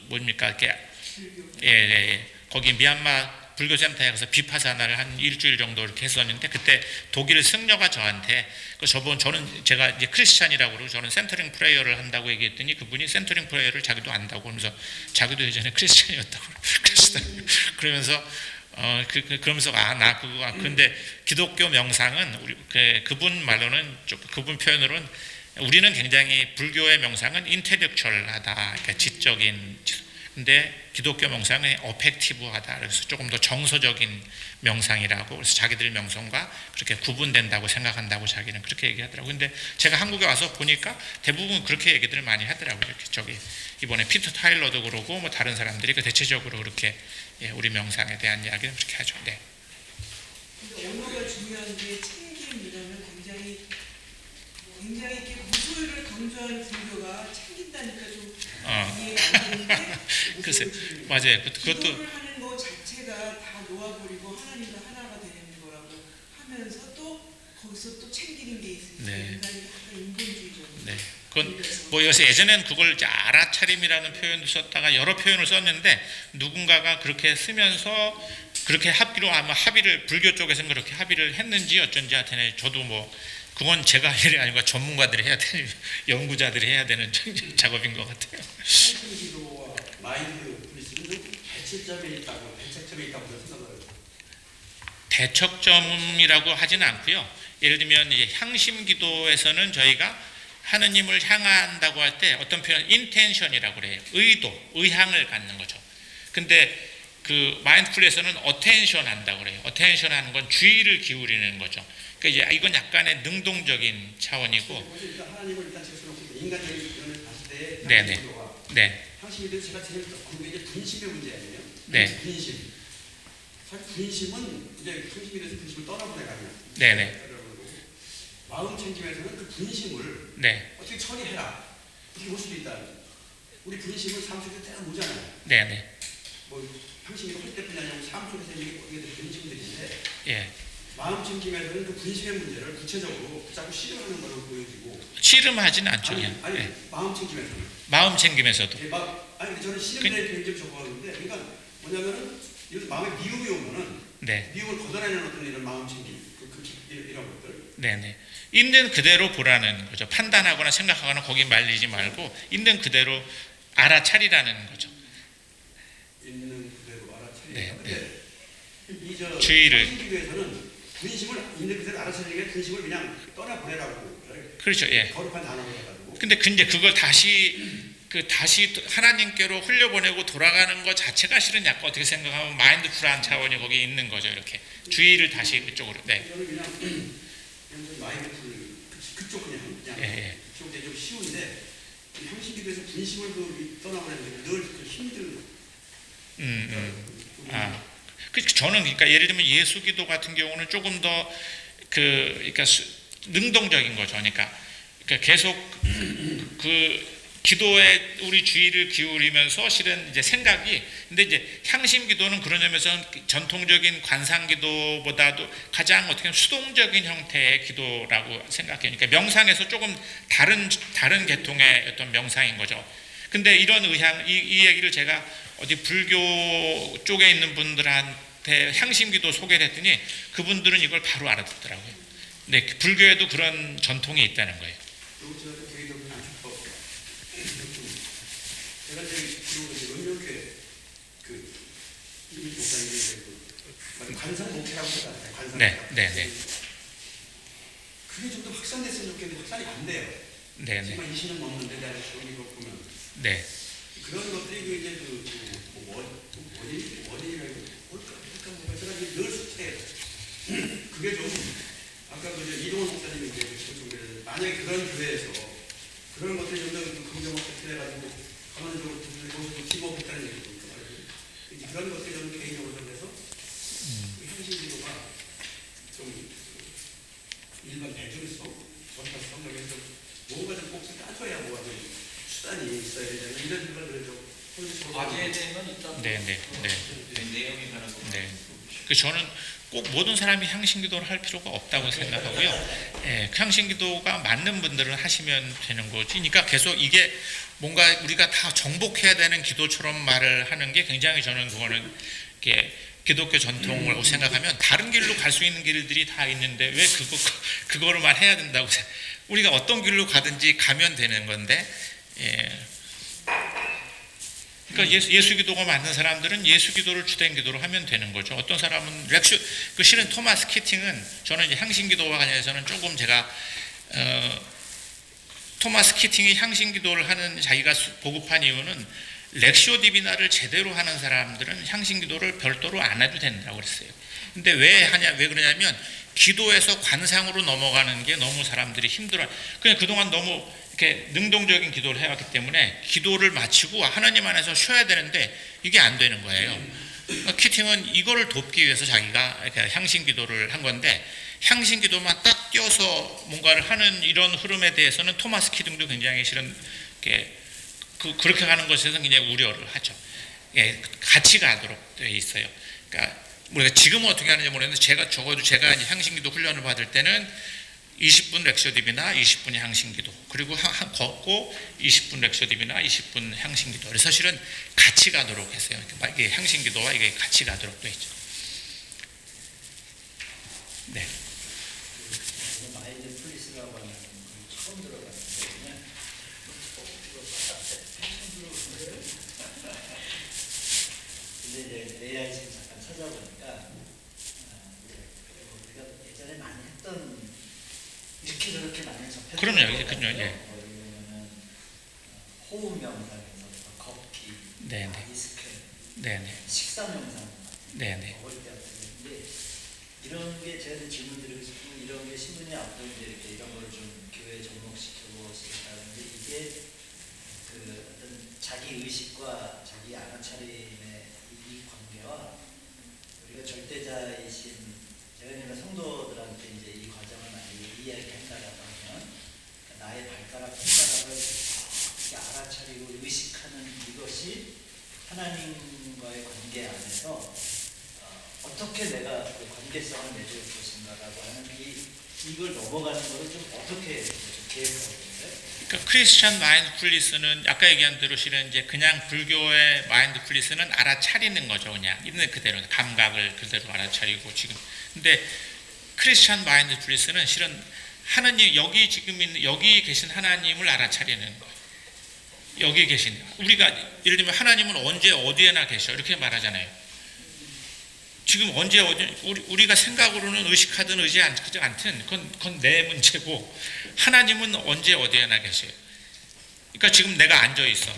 뭡니까 거기 미얀마 불교센터에 가서 비파사나를 한 일주일 정도 이렇게 했었는데 그때 독일 승려가 저한테 저는 제가 이제 크리스찬이라고 그러고 저는 센터링 프레이어를 한다고 얘기했더니 그분이 센터링 프레이어를 자기도 안다고 그러면서 자기도 예전에 크리스찬이었다고 그러면서 그러면서 나 그거 근데 기독교 명상은 우리 그분 말로는 그분 표현으로는 우리는 굉장히 불교의 명상은 인텔렉츄얼하다, 그러니까 지적인. 근데 기독교 명상은 어펙티브하다. 그래서 조금 더 정서적인 명상이라고. 그래서 자기들 명성과 그렇게 구분된다고 생각한다고 자기는 그렇게 얘기하더라고요. 근데 제가 한국에 와서 보니까 대부분 그렇게 얘기들을 많이 하더라고요. 이렇게 이번에 피터 타일러도 그러고 뭐 다른 사람들이 대체적으로 그렇게 우리 명상에 대한 이야기는 그렇게 하죠. 네. 근데 언어가 중요한 게 챙김이라면 굉장히 이렇게 무소유를 강조하는 불교가 챙긴다니까 좀 이해가 안 되는데 글쎄 맞아요. 그것도 기도를 하는 거 자체가 다 놓아버리고 하나님과 하나가 되는 거라고 하면서 또 거기서 또 챙기는 게 있으니까 네. 인간이 약간 인본주의적인. 네. 그건 뭐 여기서 예전에는 그걸 이제 알아차림이라는 표현도 썼다가 여러 표현을 썼는데 누군가가 그렇게 쓰면서 그렇게 합의를 불교 쪽에서는 그렇게 합의를 했는지 어쩐지 하여튼 저도 뭐 그건 제가 할 일이 아니고 전문가들이 해야 되는 연구자들이 해야 되는 작업인 것 같아요. 기도와 마인드풀리스는 대척점에 있다고 생각을 대척점이라고 하지는 않고요. 예를 들면 이제 향심 기도에서는 저희가 하느님을 향한다고 할 때 어떤 표현 인텐션이라고 그래요. 의향을 갖는 거죠. 근데 그 마인드풀에서는 어텐션 한다고 그래요. 어텐션 하는 건 주의를 기울이는 거죠. 그러니까 이제 이건 약간의 능동적인 차원이고. 하나님을 일단 제쳐놓고 인간적인 면을 봤을 때 네네. 네. 향심에 대해서 제가 제일 궁금한 게 분심의 문제 아니에요? 네. 분심. 사실 분심은 이제 향심에 대해서 분심을 떠나보내가면. 네네. 마음 챙김에서는 그 분심을 네. 어떻게 처리해라. 어떻게 볼 수도 있다. 우리 분심을 삶 속에 때려 보잖아요. 네네. 뭐 향심이도 할 때뿐이 아니라 삶 속에서 이게 분심들인데. 예. 마음 챙김에서는 그 분심의 문제를 구체적으로 자꾸 실험하는 걸로 보여지고. 씨름하지는 않죠. 아니 예. 마음 챙김에서는. 마음 챙김에서도. 예, 아니 저는 실험에 굉장히 적어하는데, 그러니까 뭐냐면은 마음에 미움이 오면은 네. 미움을 걷어내는 어떤 이런 마음 챙김, 이런 것들. 네네. 있는 그대로 보라는 거죠. 판단하거나 생각하거나 거기 말리지 말고 있는 그대로 알아차리라는 거죠. 있는 그대로 알아차리라. 네. 근데 이 주의를. 위해서는 분심을 있는 그대로 알아차리는 게 분심을 그냥 떠나보내라고. 그렇죠. 예. 거룩한 단어로 해가지고. 근데 그걸 다시 하나님께로 흘려보내고 돌아가는 것 자체가 실은 약간 어떻게 생각하면 마인드풀한 차원이 거기에 있는 거죠. 이렇게 주의를 다시 그쪽으로. 네. 저는 그냥 마인드풀 그쪽 그냥 예. 그쪽 좀 쉬운데 향신기도에서 분심을 떠나보내는 게 늘 힘든. 저는 그러니까 예를 들면 예수기도 같은 경우는 조금 더 그러니까 능동적인 거죠. 그러니까 계속 기도에 우리 주의를 기울이면서 실은 이제 생각이, 근데 이제 향심 기도는 그런 점에서는 전통적인 관상 기도보다도 가장 어떻게 보면 수동적인 형태의 기도라고 생각해요. 그러니까 명상에서 조금 다른 계통의 어떤 명상인 거죠. 근데 이런 이 얘기를 제가 어디 불교 쪽에 있는 분들한테 향심 기도 소개를 했더니 그분들은 이걸 바로 알아듣더라고요. 네, 불교에도 그런 전통이 있다는 거예요. 제가 이제 은명교회 이민 목사님이 관상 목회라고 하잖아요. 관상. 네. 그게 좀 더 확산됐으면 좋겠는데 확산이 안 돼요. 네. 정말 20년 넘는데 내가 이거 보면. 네. 그런 것들이 이제 원인이라고 뭘까 제가 늘 숙제해요. 그게 좀 아까 이동원 목사님이 이제 만약에 그런 교회에서 그런 것들이 좀 더 긍정을 해가지고 가만히 좀 기복했다는 얘기입니다. 그런 것들이 저는 개인적으로 해서 향신기도가 좀 네. 그 저는 꼭 모든 사람이 향신기도를 할 필요가 없다고 생각하고요. 예, 그 향신기도가 맞는 분들은 하시면 되는 거지. 그러니까 계속 이게 뭔가 우리가 다 정복해야 되는 기도처럼 말을 하는 게 굉장히 저는 그거는 이렇게 기독교 전통을 생각하면 다른 길로 갈 수 있는 길들이 다 있는데 왜 그거로만 해야 된다고 우리가 어떤 길로 가든지 가면 되는 건데 예. 그러니까 예수 기도가 맞는 사람들은 예수 기도를 주된 기도로 하면 되는 거죠. 어떤 사람은 그 실은 토마스 키팅은 저는 이제 향신 기도와 관련해서는 조금 제가 토마스 키팅이 향신 기도를 하는 자기가 보급한 이유는 렉시오 디비나를 제대로 하는 사람들은 향신 기도를 별도로 안 해도 된다고 그랬어요. 근데 왜 그러냐면 기도에서 관상으로 넘어가는 게 너무 사람들이 힘들어요. 그냥 그동안 너무 이렇게 능동적인 기도를 해왔기 때문에 기도를 마치고 하나님 안에서 쉬어야 되는데 이게 안 되는 거예요. 키팅은 이거를 돕기 위해서 자기가 향신 기도를 한 건데 향신 기도만 딱 띄어서 뭔가를 하는 이런 흐름에 대해서는 토마스 키팅도 굉장히 실은 그렇게 하는 것에서 굉장히 우려를 하죠. 예, 같이 가도록 되어 있어요. 그러니까 우리가 지금은 어떻게 하는지 모르겠는데 제가 이제 향신기도 훈련을 받을 때는 20분 렉시오딥이나 20분 향신기도 그리고 걷고 20분 렉시오딥이나 20분 향신기도. 그래서 실은 같이 가도록 했어요. 이게 향신기도와 이게 같이 가도록 되어 있죠. 네. 마인드풀리스라고 하는 처음 들어봤는데 근데 이제 AI 지금 잠깐 찾아보니까 우리가 예전에 많이 했던 이렇게 저렇게 많이 접했던 그럼요. 예. 호흡 명상에서 걷기, 스캔, 식사 명상, 먹을 때 근데 이런 게 제가 질문 드리고 싶은 이런 게 신부님 앞으로 이제 이렇게 이런 걸 좀 교회에 접목시키고 싶다는데 이게 그 어떤 자기 의식과 자기 알아차림의 이 관계와 우리가 절대자이신 제가 성도들한테 이제 이 과정을 많이 이야기한다라고 하면 나의 발가락 손가락을 이렇게 알아차리고 의식하는 이것이 하나님과의 관계 안에서 어떻게 내가 그 관계성을 맺을 것인가라고 하는 이걸 넘어가는 것을 좀 어떻게 좀 계획하고 있어요? 그러니까 크리스천 마인드풀리스는 아까 얘기한 대로 실은 이제 그냥 불교의 마인드풀리스는 알아차리는 거죠. 그냥 있는 그대로 감각을 그대로 알아차리고 지금. 근데 크리스천 마인드풀리스는 실은 하나님 여기 계신 하나님을 알아차리는 거예요. 여기 계신 우리가 예를 들면 하나님은 언제 어디에나 계셔 이렇게 말하잖아요. 지금 언제 어디 우리가 생각으로는 의식하든 의식하지 않든 그건 내 문제고 하나님은 언제 어디에나 계세요. 그러니까 지금 내가 앉아 있어.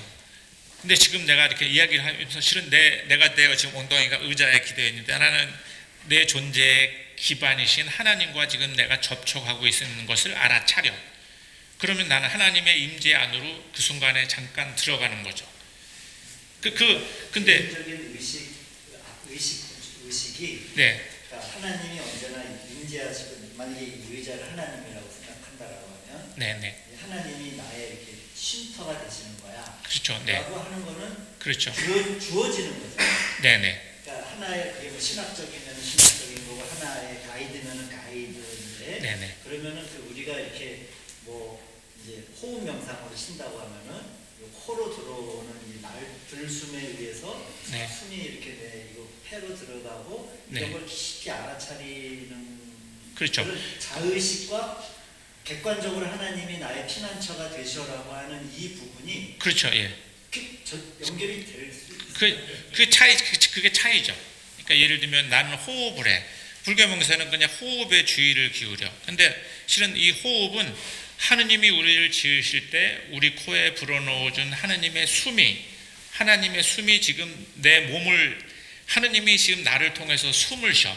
근데 지금 내가 이렇게 이야기를 하면서 실은 내가 지금 엉덩이가 의자에 기대어 있는데 하나는 내 존재의 기반이신 하나님과 지금 내가 접촉하고 있는 것을 알아차려. 그러면 나는 하나님의 임재 안으로 그 순간에 잠깐 들어가는 거죠. 근데 의식이 그러니까 하나님이 언제나 임재하시고 만약에 이 의자를 하나님이라고 생각한다라고 하면 하나님이 나의 이렇게 쉼터가 되시는 거야. 그렇죠. 라고 하는 거는 그렇죠. 주어지는 거죠. 그러니까 하나의 그게 신학적이면 신학적인 거고 하나의 가이드면은 가이드인데 그러면은 우리가 이렇게 뭐 이제 호흡 명상으로 쉰다고 하면은 코로 들어오는 이 들숨에 의해서 숨이 이렇게 이거 폐로 들어가고 이런 걸 쉽게 알아차리는 자의식과 객관적으로 하나님이 나의 피난처가 되셔라고 하는 이 부분이 연결이 될 수 있어요. 그게 차이죠. 그러니까 예를 들면 나는 호흡을 해. 불교 명사는 그냥 호흡에 주의를 기울여. 근데 실은 이 호흡은 하느님이 우리를 지으실 때 우리 코에 불어넣어준 하느님의 숨이 지금 내 몸을 하느님이 지금 나를 통해서 숨을 쉬어.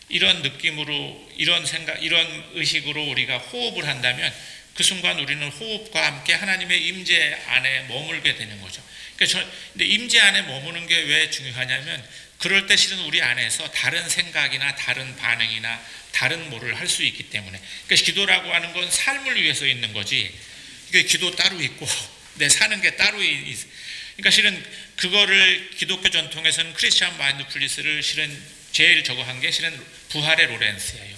이런 느낌으로 이런 생각 이런 의식으로 우리가 호흡을 한다면 그 순간 우리는 호흡과 함께 하나님의 임재 안에 머물게 되는 거죠. 그러니까 근데 임재 안에 머무는 게 왜 중요하냐면 그럴 때 실은 우리 안에서 다른 생각이나 다른 반응이나 다른 뭐를 할 수 있기 때문에. 그러니까 기도라고 하는 건 삶을 위해서 있는 거지. 이게 기도 따로 있고 내 사는 게 따로 그러니까 실은 그거를 기독교 전통에서는 크리스찬 마인드풀리스를 실은 제일 저거 한 게 실은 부활의 로렌스예요.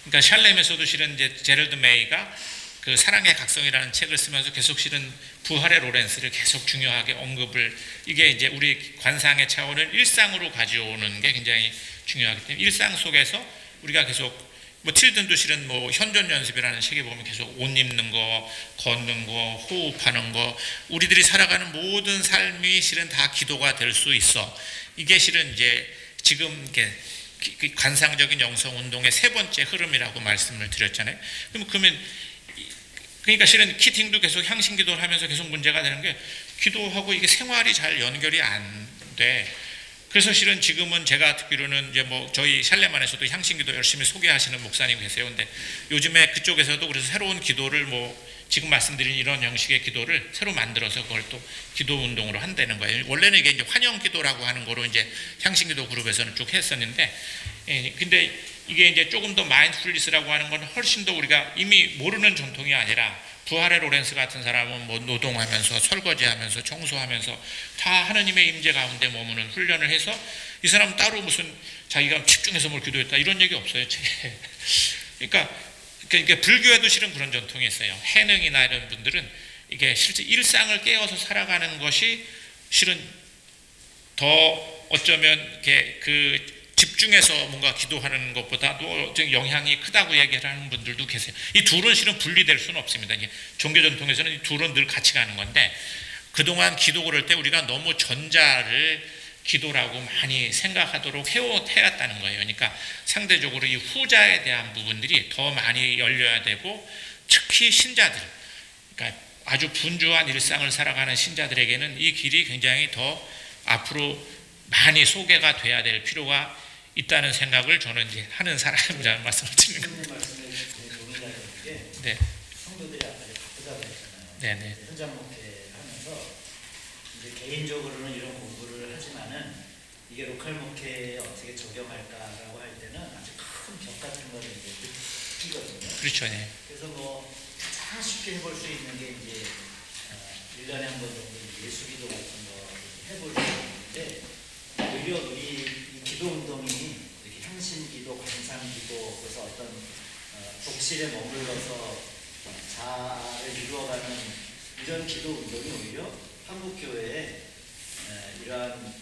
그러니까 샬렘에서도 실은 이제 제럴드 메이가 그 사랑의 각성이라는 책을 쓰면서 계속 실은 부활의 로렌스를 계속 중요하게 언급을, 이게 이제 우리 관상의 차원을 일상으로 가져오는 게 굉장히 중요하기 때문에 일상 속에서 우리가 계속 뭐 틸든도 실은 뭐 현존 연습이라는 책에 보면 계속 옷 입는 거, 걷는 거, 호흡하는 거, 우리들이 살아가는 모든 삶이 실은 다 기도가 될 수 있어. 이게 실은 이제 지금 이렇게 관상적인 영성 운동의 세 번째 흐름이라고 말씀을 드렸잖아요. 그러면 그러니까 실은 키팅도 계속 향신 기도를 하면서 계속 문제가 되는 게 기도하고 이게 생활이 잘 연결이 안 돼. 그래서 실은 지금은 제가 듣기로는 이제 뭐 저희 샬렘 안에서도 향신기도 열심히 소개하시는 목사님 계세요. 근데 요즘에 그쪽에서도 그래서 새로운 기도를 뭐 지금 말씀드린 이런 형식의 기도를 새로 만들어서 그걸 또 기도 운동으로 한다는 거예요. 원래는 이게 이제 환영 기도라고 하는 거로 이제 향신기도 그룹에서는 쭉 했었는데, 근데 이게 이제 조금 더 마인드풀리스라고 하는 건 훨씬 더 우리가 이미 모르는 전통이 아니라 부활의 로렌스 같은 사람은 뭐 노동하면서 설거지하면서 청소하면서 다 하느님의 임재 가운데 머무는 훈련을 해서 이 사람 따로 무슨 자기가 집중해서 뭘 기도했다 이런 얘기 없어요. 그러니까 불교에도 실은 그런 전통이 있어요. 해능이나 이런 분들은 이게 실제 일상을 깨어서 살아가는 것이 실은 더 어쩌면 이렇게 그 집중해서 뭔가 기도하는 것보다도 영향이 크다고 얘기를 하는 분들도 계세요. 이 둘은 실은 분리될 수는 없습니다. 이게 종교 전통에서는 이 둘은 늘 같이 가는 건데, 그동안 기도 그럴 때 우리가 너무 전자를 기도라고 많이 생각하도록 해왔다는 거예요. 그러니까 상대적으로 이 후자에 대한 부분들이 더 많이 열려야 되고, 특히 신자들, 그러니까 아주 분주한 일상을 살아가는 신자들에게는 이 길이 굉장히 더 앞으로 많이 소개가 돼야 될 필요가 있다는 생각을 저는 이제 하는 사람이라는 말씀을 드리는 겁니다. 네. 성도들이 아까 바쁘다고 했잖아요. 네네. 현장 목회를 하면서 이제 개인적으로는 이런 공부를 하지만은 이게 로컬 목회에 어떻게 적용할까라고 할 때는 아주 큰 벽 같은 거를 이제 느끼거든요. 그렇죠. 네. 그래서 뭐 가장 쉽게 해볼 수 있는 게 이제 1년에 한 번 정도 예수기도 같은 거 해볼 수 있는데, 오히려 우리 이 기도 운동이 이렇게 향신기도, 관상기도, 그래서 어떤 독실에 머물러서 자아를 이루어가는 이런 기도 운동이 오히려 한국 교회에 이러한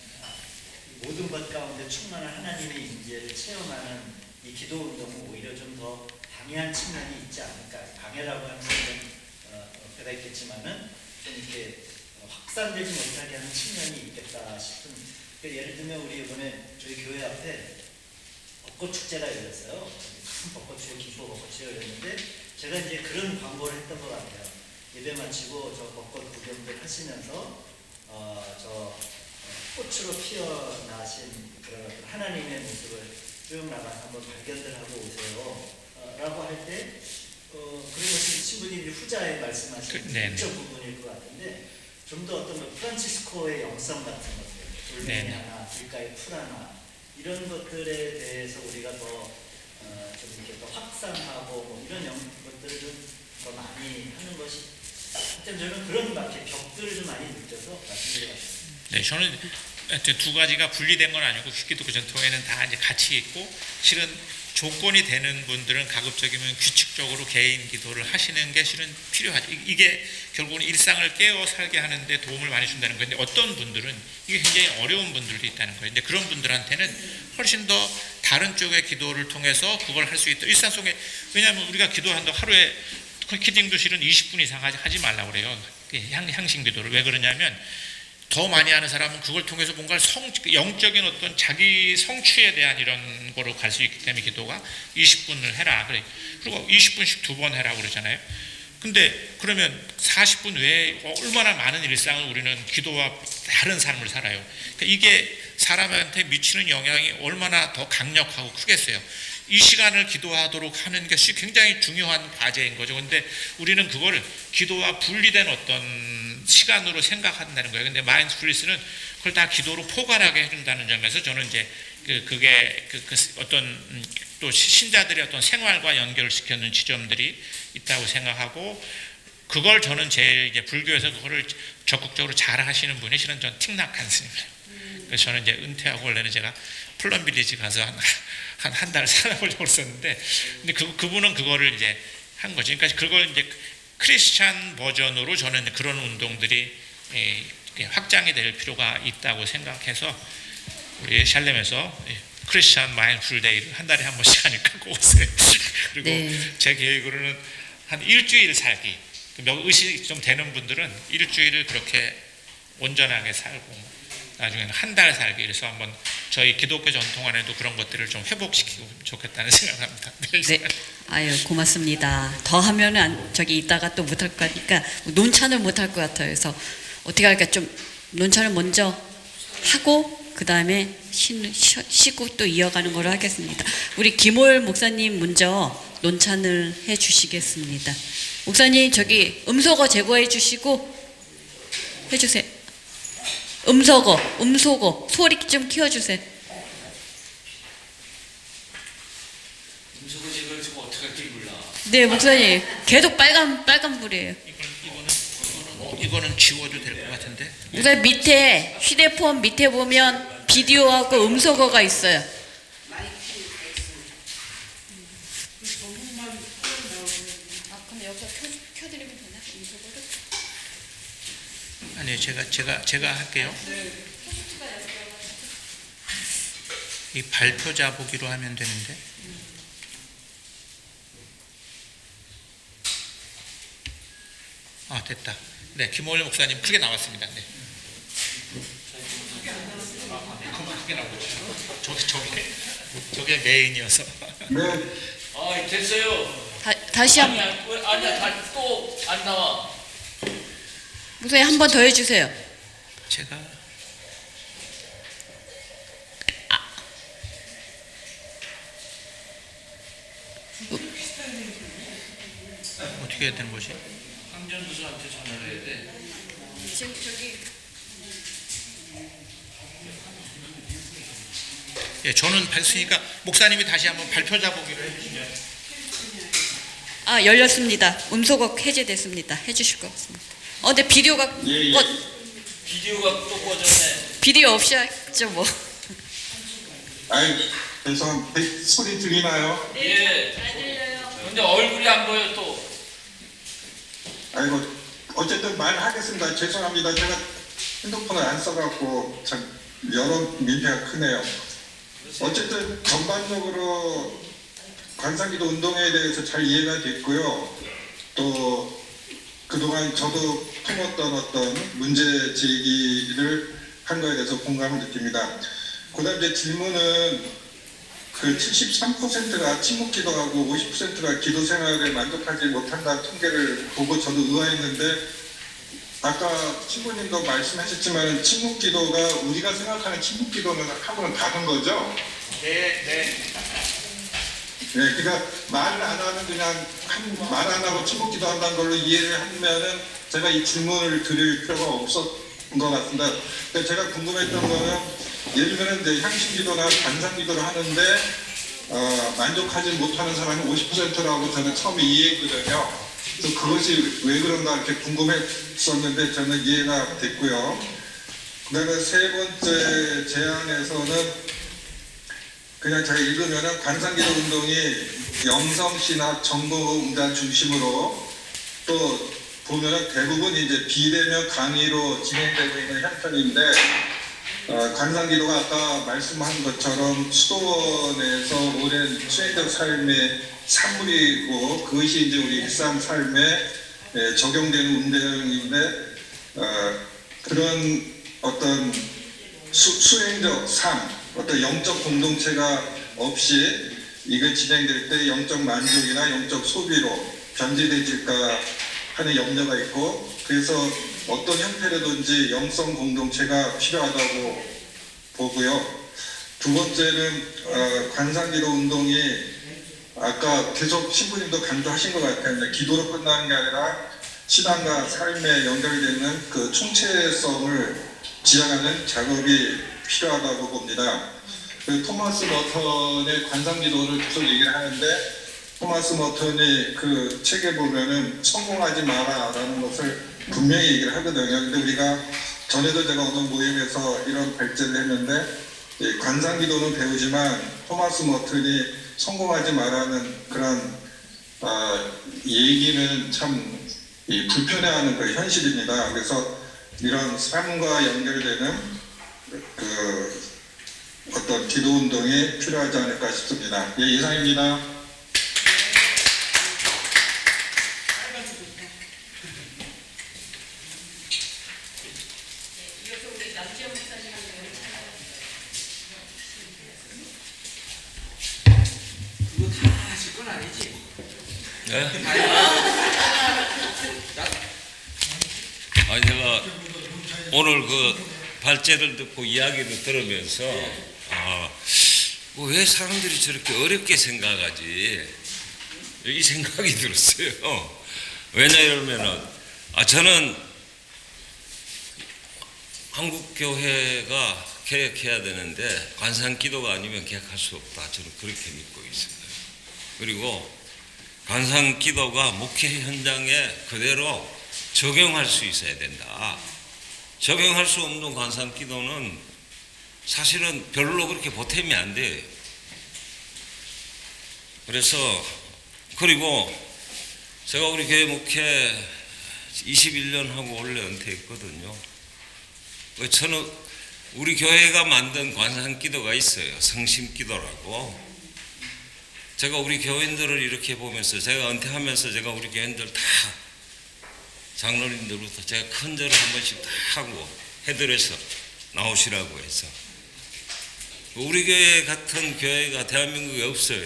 모든 것 가운데 충만한 하나님의 임재를 체험하는 이 기도 운동은 오히려 좀 더 방해한 측면이 있지 않을까. 방해라고 하는 건 배가 있겠지만은 좀 이렇게 확산되지 못하게 하는 측면이 있겠다 싶은. 예를 들면 우리 이번에 저희 교회 앞에 벚꽃 축제가 열렸어요. 큰 벚꽃 축제, 김포 벚꽃 축제가 열렸는데, 제가 이제 그런 광고를 했던 것 같아요. 예배 마치고 저 벚꽃 구경들 하시면서 저 꽃으로 피어나신 그런 하나님의 모습을 쭉 나가서 한번 발견들 하고 오세요. 라고 할 때, 그리고 신부님이 후자에 말씀하신 일정 부분일 것 같은데, 좀 더 어떤 프란치스코의 영성 같은 것들, 돌멩이 하나, 길가의 풀 하나, 이런 것들에 대해서 우리가 더 좀 이렇게 더 확산하고 뭐 이런 것들을 좀 더 많이 하는 것이, 하여튼 저는 그런 밖에 벽들을 좀 많이 느껴서 말씀드려봤습니다. 네, 저는 두 가지가 분리된 건 아니고 기독교 전통에는 다 이제 같이 있고, 실은 조건이 되는 분들은 가급적이면 규칙적으로 개인 기도를 하시는 게 실은 필요하죠. 이게 결국은 일상을 깨어 살게 하는데 도움을 많이 준다는 건데, 어떤 분들은 이게 굉장히 어려운 분들도 있다는 거예요. 근데 그런 분들한테는 훨씬 더 다른 쪽의 기도를 통해서 그걸 할 수 있다. 일상 속에, 왜냐하면 우리가 기도한다고 하루에 키딩도 실은 20분 이상 하지 말라고 그래요. 향신 기도를. 왜 그러냐면 더 많이 하는 사람은 그걸 통해서 뭔가 영적인 어떤 자기 성취에 대한 이런 거로 갈 수 있기 때문에 기도가 20분을 해라. 그래. 그리고 20분씩 2번 해라 그러잖아요. 근데 그러면 40분 외에 얼마나 많은 일상을 우리는 기도와 다른 삶을 살아요. 그러니까 이게 사람한테 미치는 영향이 얼마나 더 강력하고 크겠어요. 이 시간을 기도하도록 하는 것이 굉장히 중요한 과제인 거죠. 근데 우리는 그걸 기도와 분리된 어떤 시간으로 생각한다는 거예요. 근데 마인드풀리스는 그걸 다 기도로 포괄하게 해준다는 점에서 저는 이제 그게 어떤 또 신자들의 어떤 생활과 연결시켜놓은 지점들이 있다고 생각하고, 그걸 저는 제일 이제 불교에서 그거를 적극적으로 잘 하시는 분이 실은 전 틱낙한 스님이에요. 그래서 저는 이제 은퇴하고 원래는 제가 플럼빌리지 가서 한 달 살아보려고 했었는데, 근데 그분은 그거를 이제 한 거죠. 그러니까 그걸 이제 크리스찬 버전으로 저는 그런 운동들이 확장이 될 필요가 있다고 생각해서 우리 샬렘에서 크리스찬 마인드풀 데이를 한 달에 한 번씩 하니까 꼭 오세요. 그리고 네. 제 계획으로는 한 일주일 살기, 의식이 좀 되는 분들은 일주일을 그렇게 온전하게 살고 나중에는 한 달 살기, 그래서 한번 저희 기독교 전통 안에도 그런 것들을 좀 회복시키고 좋겠다는 생각을 합니다. 네. 아유, 고맙습니다. 더 하면은 저기 이따가 또 못할 거니까 논찬을 못할 것 같아요. 그래서 어떻게 할까, 좀 논찬을 먼저 하고 그 다음에 쉬고 또 이어가는 걸로 하겠습니다. 우리 김호열 목사님 먼저 논찬을 해 주시겠습니다. 목사님 저기 음소거 제거해 주시고 해주세요. 음소거 소리 좀 키워주세요. 음소거 제거를 좀 어떻게 할지 몰라. 네, 목사님 계속 빨간 불이에요. 이거는 지워도 될 것 같은데. 목사님 밑에 휴대폰 밑에 보면 비디오하고 음소거가 있어요. 그럼 여기서 켜드리면 되나? 음소거를? 아니요, 제가 할게요. 이 발표 자보기로 하면 되는데. 아, 됐다. 네, 김호일 목사님 크게 나왔습니다. 네. 크게 나오죠. 저게 메인이어서. 네. 아, 됐어요. 다시 한 번. 아니야, 또 안 나와. 목사님 한 번 더 해주세요. 제가 어떻게 해야 되는 거지? 황전부수한테 전화를 해야 돼. 지금 저기 예, 저는 발수니까 목사님이 다시 한번 발표 자보기를 해주시면. 열렸습니다. 음소거 해제됐습니다. 해주실 것 같습니다. 근데 비디오가 비디오가 또 꺼졌네. 비디오 없이 하죠 뭐. 아이, 죄송합니다. 소리 들리나요? 예. 잘 들려요. 근데 얼굴이 안 보여 또. 아이고, 어쨌든 말하겠습니다. 죄송합니다. 제가 핸드폰을 안 써갖고 참 여러 민폐가 크네요. 어쨌든 전반적으로 관상기도 운동에 대해서 잘 이해가 됐고요. 또 그동안 저도 품었던 어떤 문제 제기를 한 거에 대해서 공감을 느낍니다. 그 다음 이제 질문은 그 73%가 침묵기도하고 50%가 기도 생활에 만족하지 못한다는 통계를 보고 저도 의아했는데, 아까 친구님도 말씀하셨지만 침묵기도가 우리가 생각하는 침묵기도는 하고는 다른 거죠? 네. 네, 그러니까 말을 안 하면 그냥 말 안 하고 침묵기도 한다는 걸로 이해를 하면은 제가 이 질문을 드릴 필요가 없었던 것 같습니다. 근데 제가 궁금했던 거는, 예를 들면 이제 향신기도나 관상기도를 하는데 만족하지 못하는 사람이 50%라고 저는 처음에 이해했거든요. 그래서 그것이 왜 그런가 이렇게 궁금했었는데 저는 이해가 됐고요. 그다음에 세 번째 제안에서는 그냥 제가 읽으면은 관상기도 운동이 영성신학 정보응답 중심으로, 또 보면은 대부분 이제 비대면 강의로 진행되고 있는 형편인데, 관상기도가 아까 말씀한 것처럼 수도원에서 오랜 수행적 삶의 산물이고, 그것이 이제 우리 일상 삶에 적용되는 운동인데, 그런 어떤 수행적 삶, 어떤 영적 공동체가 없이 이게 진행될 때 영적 만족이나 영적 소비로 변질되질까 하는 염려가 있고, 그래서 어떤 형태로든지 영성 공동체가 필요하다고 보고요. 두 번째는 관상기도 운동이 아까 계속 신부님도 강조하신 것 같아요. 기도로 끝나는 게 아니라 신앙과 삶에 연결되는 그 총체성을 지향하는 작업이 필요하다고 봅니다. 그 토마스 머턴의 관상기도를 계속 얘기를 하는데, 토마스 머튼이 그 책에 보면은 성공하지 마라라는 것을 분명히 얘기를 하거든요. 근데 우리가 전에도 제가 어느 모임에서 이런 발제를 했는데 이 관상기도는 배우지만 토마스 머튼이 성공하지 마라는 그런 얘기는 참 불편해하는 그 현실입니다. 그래서 이런 삶과 연결되는 그 어떤 기도 운동이 필요하지 않을까 싶습니다. 예, 이상입니다. 네? 아니 제가 오늘 그 발제를 듣고 이야기를 들으면서 왜 사람들이 저렇게 어렵게 생각하지 이 생각이 들었어요. 왜냐하면은 저는 한국 교회가 개혁해야 되는데 관상기도가 아니면 개혁할 수 없다. 저는 그렇게 믿고 있습니다. 그리고 관상기도가 목회 현장에 그대로 적용할 수 있어야 된다. 적용할 수 없는 관상기도는 사실은 별로 그렇게 보탬이 안 돼요. 그래서 그리고 제가 우리 교회 목회 21년 하고 원래 은퇴했거든요. 저는 우리 교회가 만든 관상기도가 있어요. 성심기도라고. 제가 우리 교인들을 이렇게 보면서 제가 은퇴하면서 제가 우리 교인들 다 장로님들부터 제가 큰 절을 한 번씩 다 하고 해드려서 나오시라고 해서 우리 교회 같은 교회가 대한민국에 없어요.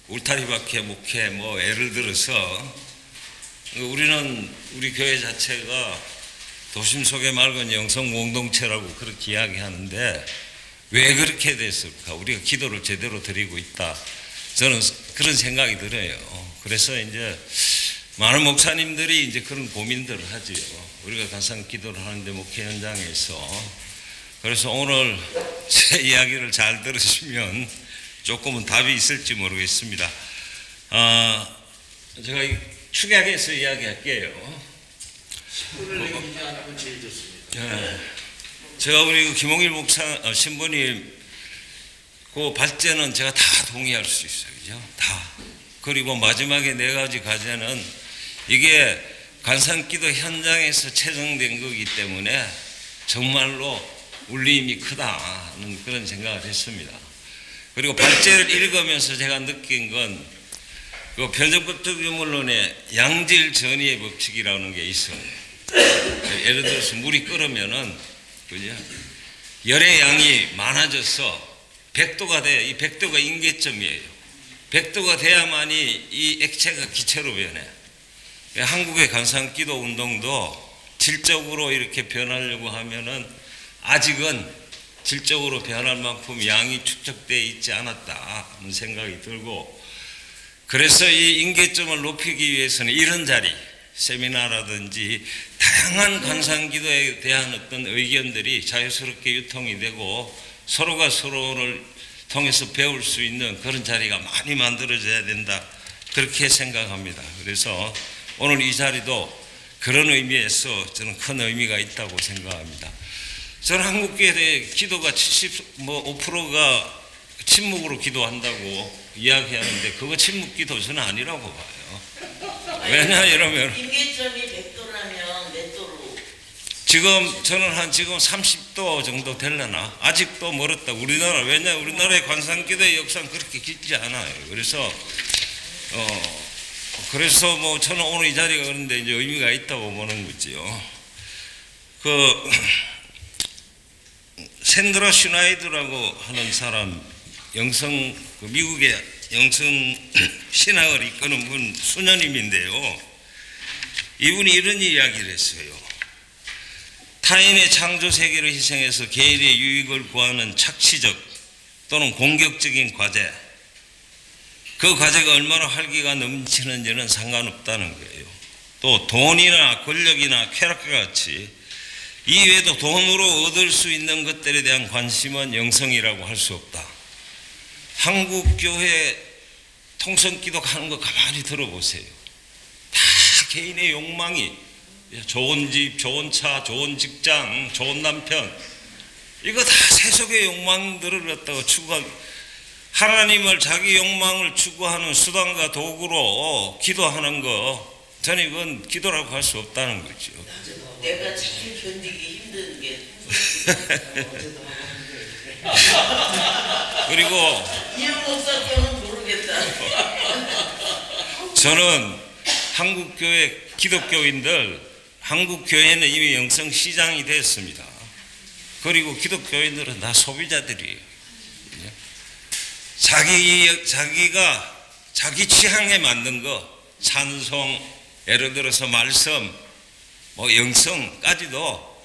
울타리밖에 목회 뭐 예를 들어서 우리는 우리 교회 자체가 도심 속에 맑은 영성 공동체라고 그렇게 이야기하는데 왜 그렇게 됐을까? 우리가 기도를 제대로 드리고 있다. 저는 그런 생각이 들어요. 그래서 이제 많은 목사님들이 이제 그런 고민들을 하지요. 우리가 가상 기도를 하는데 목회 현장에서. 그래서 오늘 제 이야기를 잘 들으시면 조금은 답이 있을지 모르겠습니다. 제가 축약해서 이야기할게요. 제일 좋습니다. 제가 우리 김홍일 목사 신부님 그 발제는 제가 다 동의할 수 있어요. 그죠? 다. 그리고 마지막에 4가지 과제는 이게 관상기도 현장에서 채정된 거기 때문에 정말로 울림이 크다는 그런 생각을 했습니다. 그리고 발제를 읽으면서 제가 느낀 건 그 변정법적 유물론의 양질 전이의 법칙이라는 게 있어요. 예를 들어서 물이 끓으면은 그죠? 열의 양이 많아져서 100도가 돼요. 이 100도가 임계점이에요. 100도가 돼야만이 이 액체가 기체로 변해요. 한국의 관상기도 운동도 질적으로 이렇게 변하려고 하면은 아직은 질적으로 변할 만큼 양이 축적되어 있지 않았다는 생각이 들고, 그래서 이 임계점을 높이기 위해서는 이런 자리, 세미나라든지 다양한 관상기도에 대한 어떤 의견들이 자유스럽게 유통이 되고 서로가 서로를 통해서 배울 수 있는 그런 자리가 많이 만들어져야 된다, 그렇게 생각합니다. 그래서 오늘 이 자리도 그런 의미에서 저는 큰 의미가 있다고 생각합니다. 저는 한국교회 기도가 75%가 침묵으로 기도한다고 이야기하는데 그거 침묵기도 저는 아니라고 봐요. 왜냐 이러면 임계점이 100도라면 몇 도로? 지금 저는 지금 30도 정도 되려나? 아직도 멀었다. 우리나라, 왜냐 우리나라의 관상기도의 역사는 그렇게 깊지 않아요. 그래서 뭐 저는 오늘 이 자리가 그런데 이제 의미가 있다고 보는 거지요. 샌드라 슈나이드라고 하는 사람, 미국의 영성 신학을 이끄는 분 수녀님인데요. 이분이 이런 이야기를 했어요. 타인의 창조 세계를 희생해서 개인의 유익을 구하는 착시적 또는 공격적인 과제, 그 과제가 얼마나 활기가 넘치는지는 상관없다는 거예요. 또 돈이나 권력이나 쾌락과 같이 이외에도 돈으로 얻을 수 있는 것들에 대한 관심은 영성이라고 할 수 없다. 한국 교회 통성기도 하는 거 가만히 들어보세요. 다 개인의 욕망이 좋은 집, 좋은 차, 좋은 직장, 좋은 남편 이거 다 세속의 욕망들을 갖다가 추구한 하나님을 자기 욕망을 추구하는 수단과 도구로 기도하는 거 저는 이건 기도라고 할 수 없다는 거죠. 내가 제일 견디기 힘든 게 그리고 이런 목사님은 모르겠다. 저는 한국교회 기독교인들 한국교회는 이미 영성 시장이 됐습니다. 그리고 기독교인들은 다 소비자들이에요. 자기가 자기 취향에 맞는 거 찬송 예를 들어서 말씀 뭐 영성까지도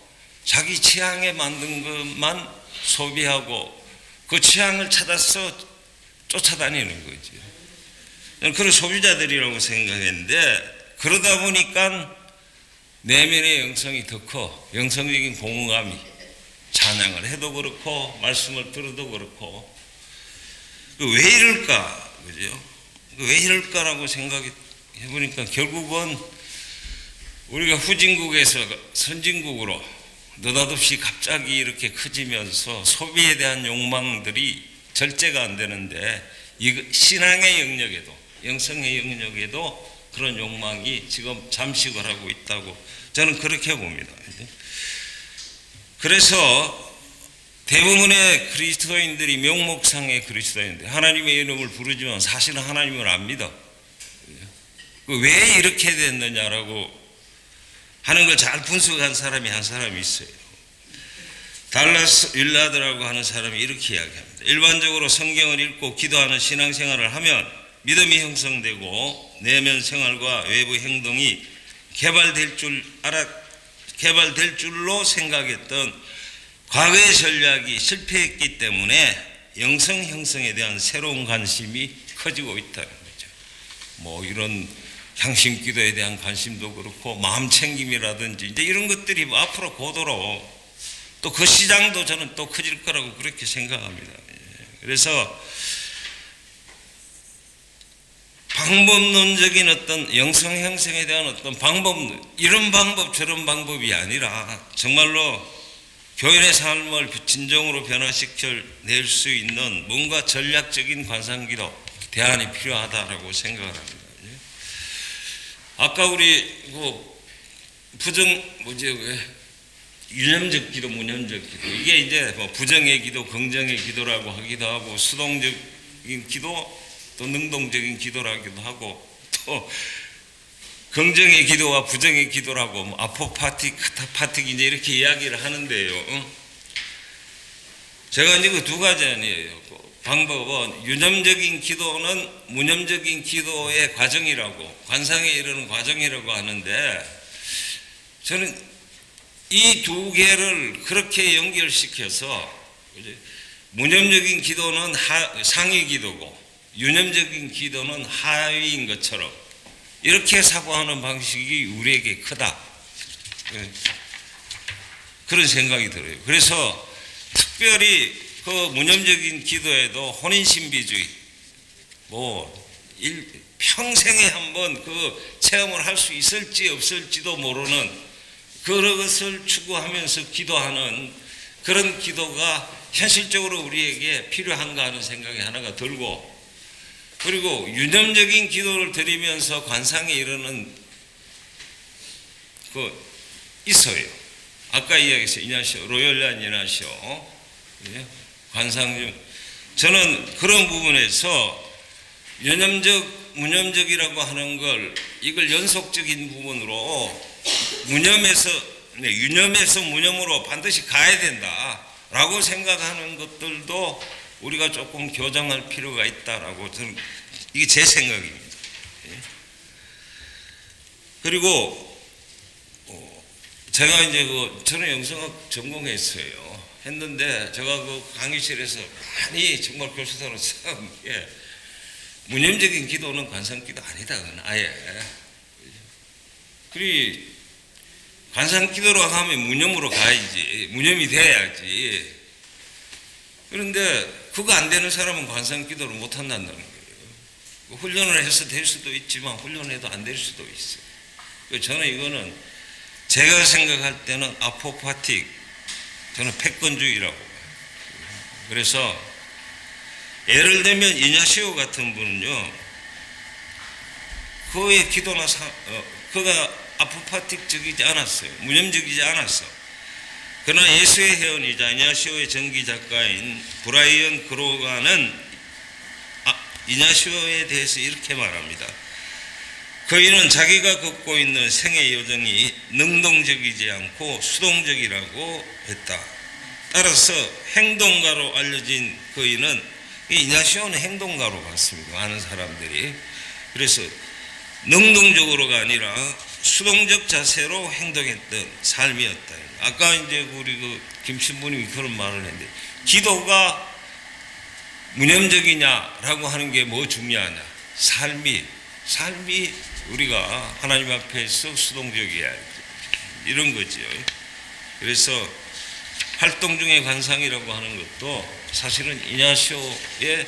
자기 취향에 맞는 것만 소비하고 그 취향을 찾아서 쫓아다니는 거죠. 저는 그런 소비자들이라고 생각했는데 그러다 보니까 내면의 영성이 더 커. 영성적인 공감이 찬양을 해도 그렇고 말씀을 들어도 그렇고 왜 이럴까 그죠? 왜 이럴까라고 생각해 보니까 결국은 우리가 후진국에서 선진국으로 느닷없이 갑자기 이렇게 커지면서 소비에 대한 욕망들이 절제가 안 되는데 신앙의 영역에도 영성의 영역에도 그런 욕망이 지금 잠식을 하고 있다고 저는 그렇게 봅니다. 그래서 대부분의 그리스도인들이 명목상의 그리스도인들 하나님의 이름을 부르지만 사실은 하나님을 안 믿어. 왜 이렇게 됐느냐라고 하는 걸 잘 분석한 사람이 한 사람이 있어요. 달라스 윌라드라고 하는 사람이 이렇게 이야기합니다. 일반적으로 성경을 읽고 기도하는 신앙생활을 하면 믿음이 형성되고 내면 생활과 외부 행동이 개발될 줄로 생각했던 과거의 전략이 실패했기 때문에 영성 형성에 대한 새로운 관심이 커지고 있다는 거죠. 뭐 이런 향심 기도에 대한 관심도 그렇고 마음 챙김이라든지 이제 이런 것들이 뭐 앞으로 고도로 또 그 시장도 저는 또 커질 거라고 그렇게 생각합니다. 그래서 방법론적인 어떤 영성 형성에 대한 어떤 방법, 이런 방법 저런 방법이 아니라 정말로 교인의 삶을 진정으로 변화시켜 낼 수 있는 뭔가 전략적인 관상기도 대안이 필요하다라고 생각을 합니다. 아까 우리 유념적 기도, 무념적 기도 이게 이제 뭐 부정의 기도, 긍정의 기도라고 하기도 하고 수동적인 기도 또 능동적인 기도라기도 하고 또 긍정의 기도와 부정의 기도라고 뭐 아포파틱, 카타파틱 이제 이렇게 이야기를 하는데요. 제가 이제 그 두 가지 아니에요. 방법은 유념적인 기도는 무념적인 기도의 과정이라고 관상에 이르는 과정이라고 하는데 저는 이 두 개를 그렇게 연결시켜서 무념적인 기도는 상위 기도고 유념적인 기도는 하위인 것처럼 이렇게 사고하는 방식이 우리에게 크다. 그런 생각이 들어요. 그래서 특별히 그 무념적인 기도에도 혼인신비주의 평생에 한번 그 체험을 할 수 있을지 없을지도 모르는 그런 것을 추구하면서 기도하는 그런 기도가 현실적으로 우리에게 필요한가 하는 생각이 하나가 들고 그리고 유념적인 기도를 드리면서 관상에 이르는 있어요. 아까 이야기했어요. 이냐시오, 로열란 이냐시오. 관상 중 저는 그런 부분에서 유념적, 무념적이라고 하는 걸 이걸 연속적인 부분으로 유념에서 무념으로 반드시 가야 된다라고 생각하는 것들도 우리가 조금 교정할 필요가 있다라고 저는 이게 제 생각입니다. 그리고 제가 이제 저는 영성학 전공했어요. 했는데 제가 그 강의실에서 많이 정말 교수들로서 무념적인 기도는 관상기도 아니다. 그건 아예. 그리 관상기도로 하면 무념으로 가야지. 무념이 돼야지. 그런데 그거 안 되는 사람은 관상기도를 못 한다는 거예요. 훈련을 해서 될 수도 있지만 훈련해도 안 될 수도 있어요. 저는 이거는 제가 생각할 때는 아포파틱, 저는 패권주의라고 봐요. 그래서 예를 들면 이냐시오 같은 분은요, 그의 기도나 그가 아포파틱적이지 않았어요. 무념적이지 않았어. 그러나 예수의 회원이자 이냐시오의 전기 작가인 브라이언 그로가는 이냐시오에 대해서 이렇게 말합니다. 그이는 자기가 걷고 있는 생의 여정이 능동적이지 않고 수동적이라고 했다. 따라서 행동가로 알려진 그이는, 이냐시오는 행동가로 봤습니다. 많은 사람들이. 그래서 능동적으로가 아니라 수동적 자세로 행동했던 삶이었다. 아까 이제 우리 김 신부님이 그런 말을 했는데, 기도가 무념적이냐라고 하는 게 뭐 중요하냐? 삶이 우리가 하나님 앞에서 수동적이어야 돼. 이런 거죠. 그래서 활동 중의 관상이라고 하는 것도 사실은 이냐시오의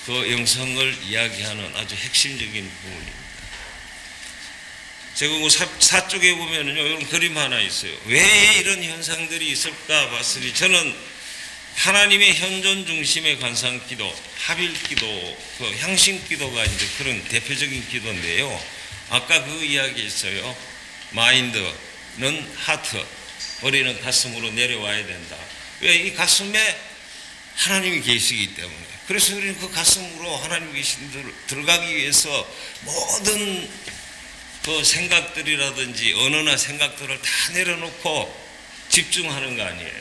그 영성을 이야기하는 아주 핵심적인 부분입니다. 제가 그 사쪽에 보면은요, 이런 그림 하나 있어요. 왜 이런 현상들이 있을까 봤으니, 저는 하나님의 현존 중심의 관상기도, 합일기도, 그 향신기도가 이제 그런 대표적인 기도인데요. 아까 그 이야기했어요. 마인드는 하트, 머리는 가슴으로 내려와야 된다. 왜? 이 가슴에 하나님이 계시기 때문에. 그래서 우리는 그 가슴으로 하나님 계신 데 들어가기 위해서 모든 그 생각들이라든지 언어나 생각들을 다 내려놓고 집중하는 거 아니에요.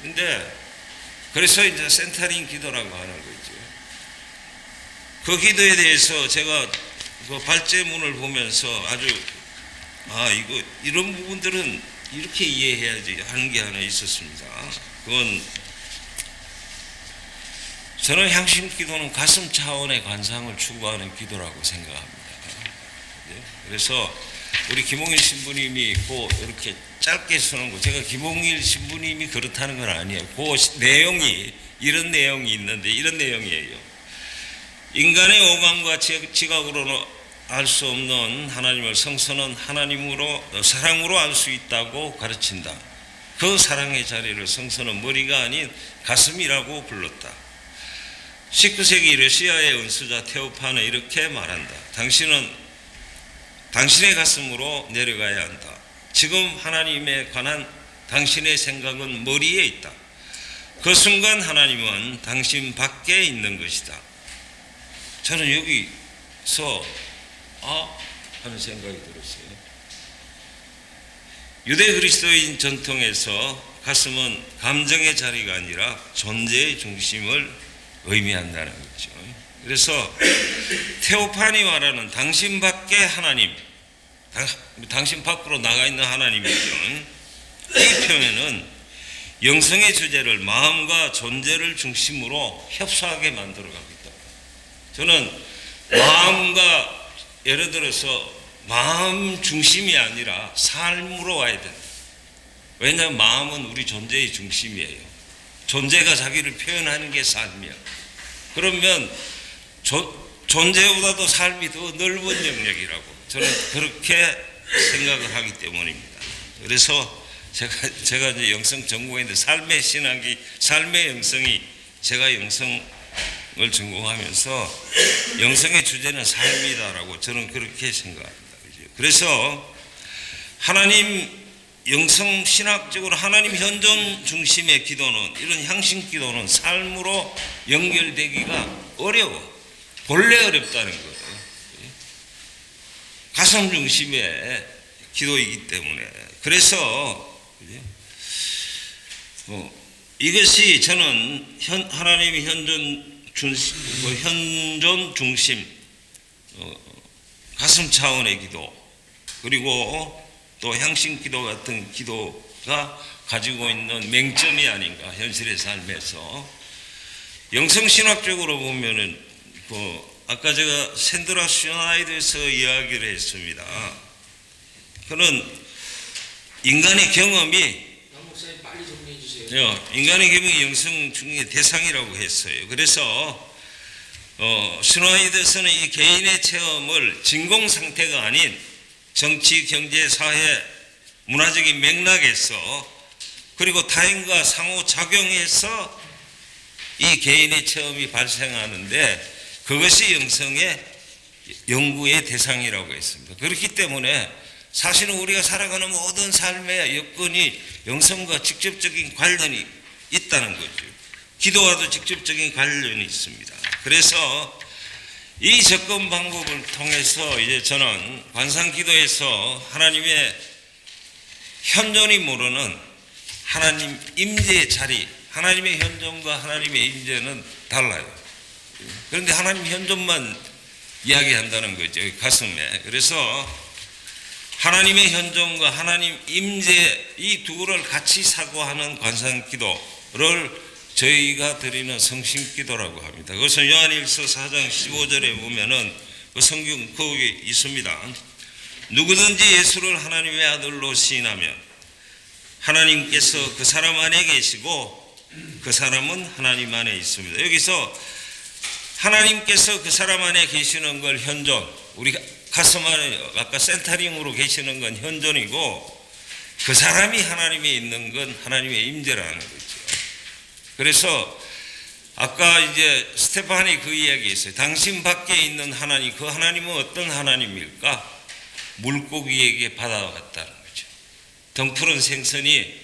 근데 그래서 이제 센터링 기도라고 하는 거죠. 그 기도에 대해서 제가 그 발제문을 보면서 아주 이거 이런 부분들은 이렇게 이해해야지 하는 게 하나 있었습니다. 그건 저는 향신 기도는 가슴 차원의 관상을 추구하는 기도라고 생각합니다. 그래서 우리 김홍일 신부님이 이렇게 짧게 쓰는 거, 제가 김홍일 신부님이 그렇다는 건 아니에요. 그 내용이 이런 내용이 있는데 이런 내용이에요. 인간의 오감과 지각으로는 알 수 없는 하나님을 성선은 사랑으로 알 수 있다고 가르친다. 그 사랑의 자리를 성선은 머리가 아닌 가슴이라고 불렀다. 19세기 러시아의 은수자 테오판은 이렇게 말한다. 당신의 가슴으로 내려가야 한다. 지금 하나님에 관한 당신의 생각은 머리에 있다. 그 순간 하나님은 당신 밖에 있는 것이다. 저는 여기서 하는 생각이 들었어요. 유대 그리스도인 전통에서 가슴은 감정의 자리가 아니라 존재의 중심을 의미한다는 거죠. 그래서 테오판이 말하는 당신 밖에 하나님, 당신 밖으로 나가 있는 하나님이죠. 이 표현은 영성의 주제를 마음과 존재를 중심으로 협소하게 만들어 가겠다. 저는 마음과, 예를 들어서 마음 중심이 아니라 삶으로 와야 된다. 왜냐하면 마음은 우리 존재의 중심이에요. 존재가 자기를 표현하는 게 삶이야. 그러면 존재보다도 삶이 더 넓은 영역이라고 저는 그렇게 생각을 하기 때문입니다. 그래서 제가 이제 영성 전공했는데 삶의 영성이, 제가 영성을 전공하면서 영성의 주제는 삶이다라고 저는 그렇게 생각합니다. 그래서 하나님 영성 신학적으로 하나님 현존 중심의 기도는, 이런 향신 기도는 삶으로 연결되기가 어려워. 본래 어렵다는 거예요. 가슴 중심의 기도이기 때문에. 그래서 이것이 저는 하나님의 현존 중심, 가슴 차원의 기도, 그리고 또 향신 기도 같은 기도가 가지고 있는 맹점이 아닌가, 현실의 삶에서. 영성신학적으로 보면은 아까 제가 샌드라 슈나이드에서 이야기를 했습니다. 그는 인간의 경험이, 목사님 빨리 정리해 주세요. 인간의 경험이 영성 중의 대상이라고 했어요. 그래서 스노이드에서는 이 개인의 체험을 진공 상태가 아닌 정치, 경제, 사회, 문화적인 맥락에서 그리고 타인과 상호작용해서 이 개인의 체험이 발생하는데 그것이 영성의 연구의 대상이라고 했습니다. 그렇기 때문에 사실은 우리가 살아가는 모든 삶의 여건이 영성과 직접적인 관련이 있다는 거죠. 기도와도 직접적인 관련이 있습니다. 그래서 이 접근 방법을 통해서 이제 저는 관상기도에서 하나님의 현존이 모르는 하나님 임재의 자리, 하나님의 현존과 하나님의 임재는 달라요. 그런데 하나님 현존만 이야기한다는 거죠. 가슴에. 그래서 하나님의 현존과 하나님 임재 이 두를 같이 사고하는 관상기도를 저희가 드리는 성심기도라고 합니다. 그것은 요한일서 4장 15절에 보면은 그 성경 거기 있습니다. 누구든지 예수를 하나님의 아들로 시인하면 하나님께서 그 사람 안에 계시고 그 사람은 하나님 안에 있습니다. 여기서 하나님께서 그 사람 안에 계시는 걸 현존, 우리 가슴 안에 아까 센터링으로 계시는 건 현존이고 그 사람이 하나님에 있는 건 하나님의 임재라는 거죠. 그래서 아까 이제 스테파니 그 이야기 있어요. 당신 밖에 있는 하나님, 그 하나님은 어떤 하나님일까? 물고기에게 받아갔다는 거죠. 덩푸른 생선이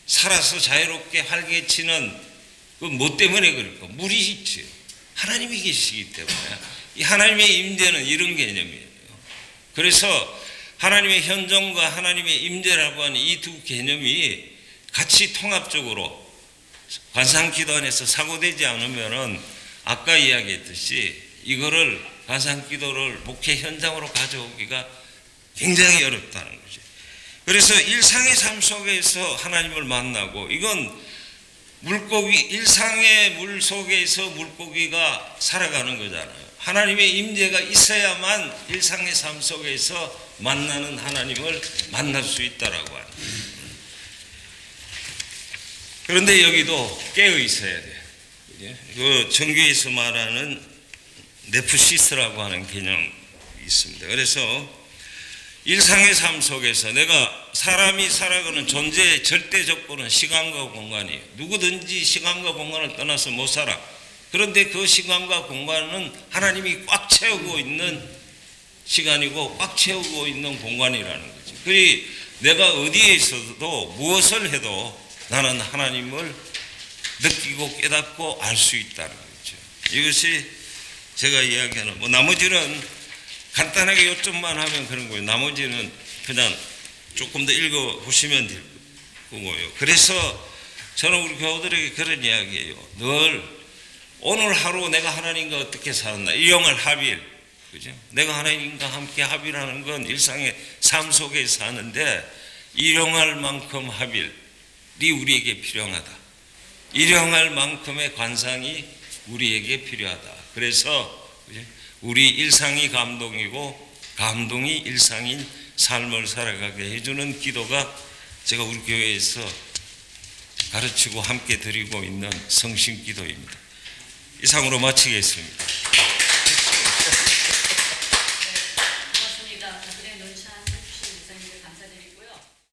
살아서 자유롭게 활개치는 그 뭐 때문에 그럴까? 물이 있죠. 하나님이 계시기 때문에. 이 하나님의 임재는 이런 개념이에요. 그래서 하나님의 현존과 하나님의 임재라고 하는 이 두 개념이 같이 통합적으로 관상기도 안에서 사고되지 않으면은 아까 이야기했듯이 이거를 관상기도를 목회 현장으로 가져오기가 굉장히 어렵다는 거죠. 그래서 일상의 삶 속에서 하나님을 만나고 이건 물고기 일상의 물 속에서 물고기가 살아가는 거잖아요. 하나님의 임재가 있어야만 일상의 삶 속에서 만나는 하나님을 만날 수 있다라고 하는 거예요. 그런데 여기도 깨어 있어야 돼요. 그 정교에서 말하는 네프시스라고 하는 개념이 있습니다. 그래서 일상의 삶 속에서 내가 사람이 살아가는 존재의 절대 조건은 시간과 공간이에요. 누구든지 시간과 공간을 떠나서 못 살아. 그런데 그 시간과 공간은 하나님이 꽉 채우고 있는 시간이고 꽉 채우고 있는 공간이라는 거죠. 그리 내가 어디에 있어도 무엇을 해도 나는 하나님을 느끼고 깨닫고 알 수 있다는 거죠. 이것이 제가 이야기하는 나머지는 간단하게 요점만 하면 그런 거예요. 나머지는 그냥 조금 더 읽어보시면 될 거고요. 그래서 저는 우리 교우들에게 그런 이야기예요. 늘 오늘 하루 내가 하나님과 어떻게 살았나 일용할 합일, 그죠? 내가 하나님과 함께 합일하는 건 일상의 삶 속에 사는데 일용할 만큼 합일이 우리에게 필요하다. 일용할 만큼의 관상이 우리에게 필요하다. 그래서 우리 일상이 감동이고 감동이 일상인 삶을 살아가게 해주는 기도가 제가 우리 교회에서 가르치고 함께 드리고 있는 성심기도입니다. 이상으로 마치겠습니다.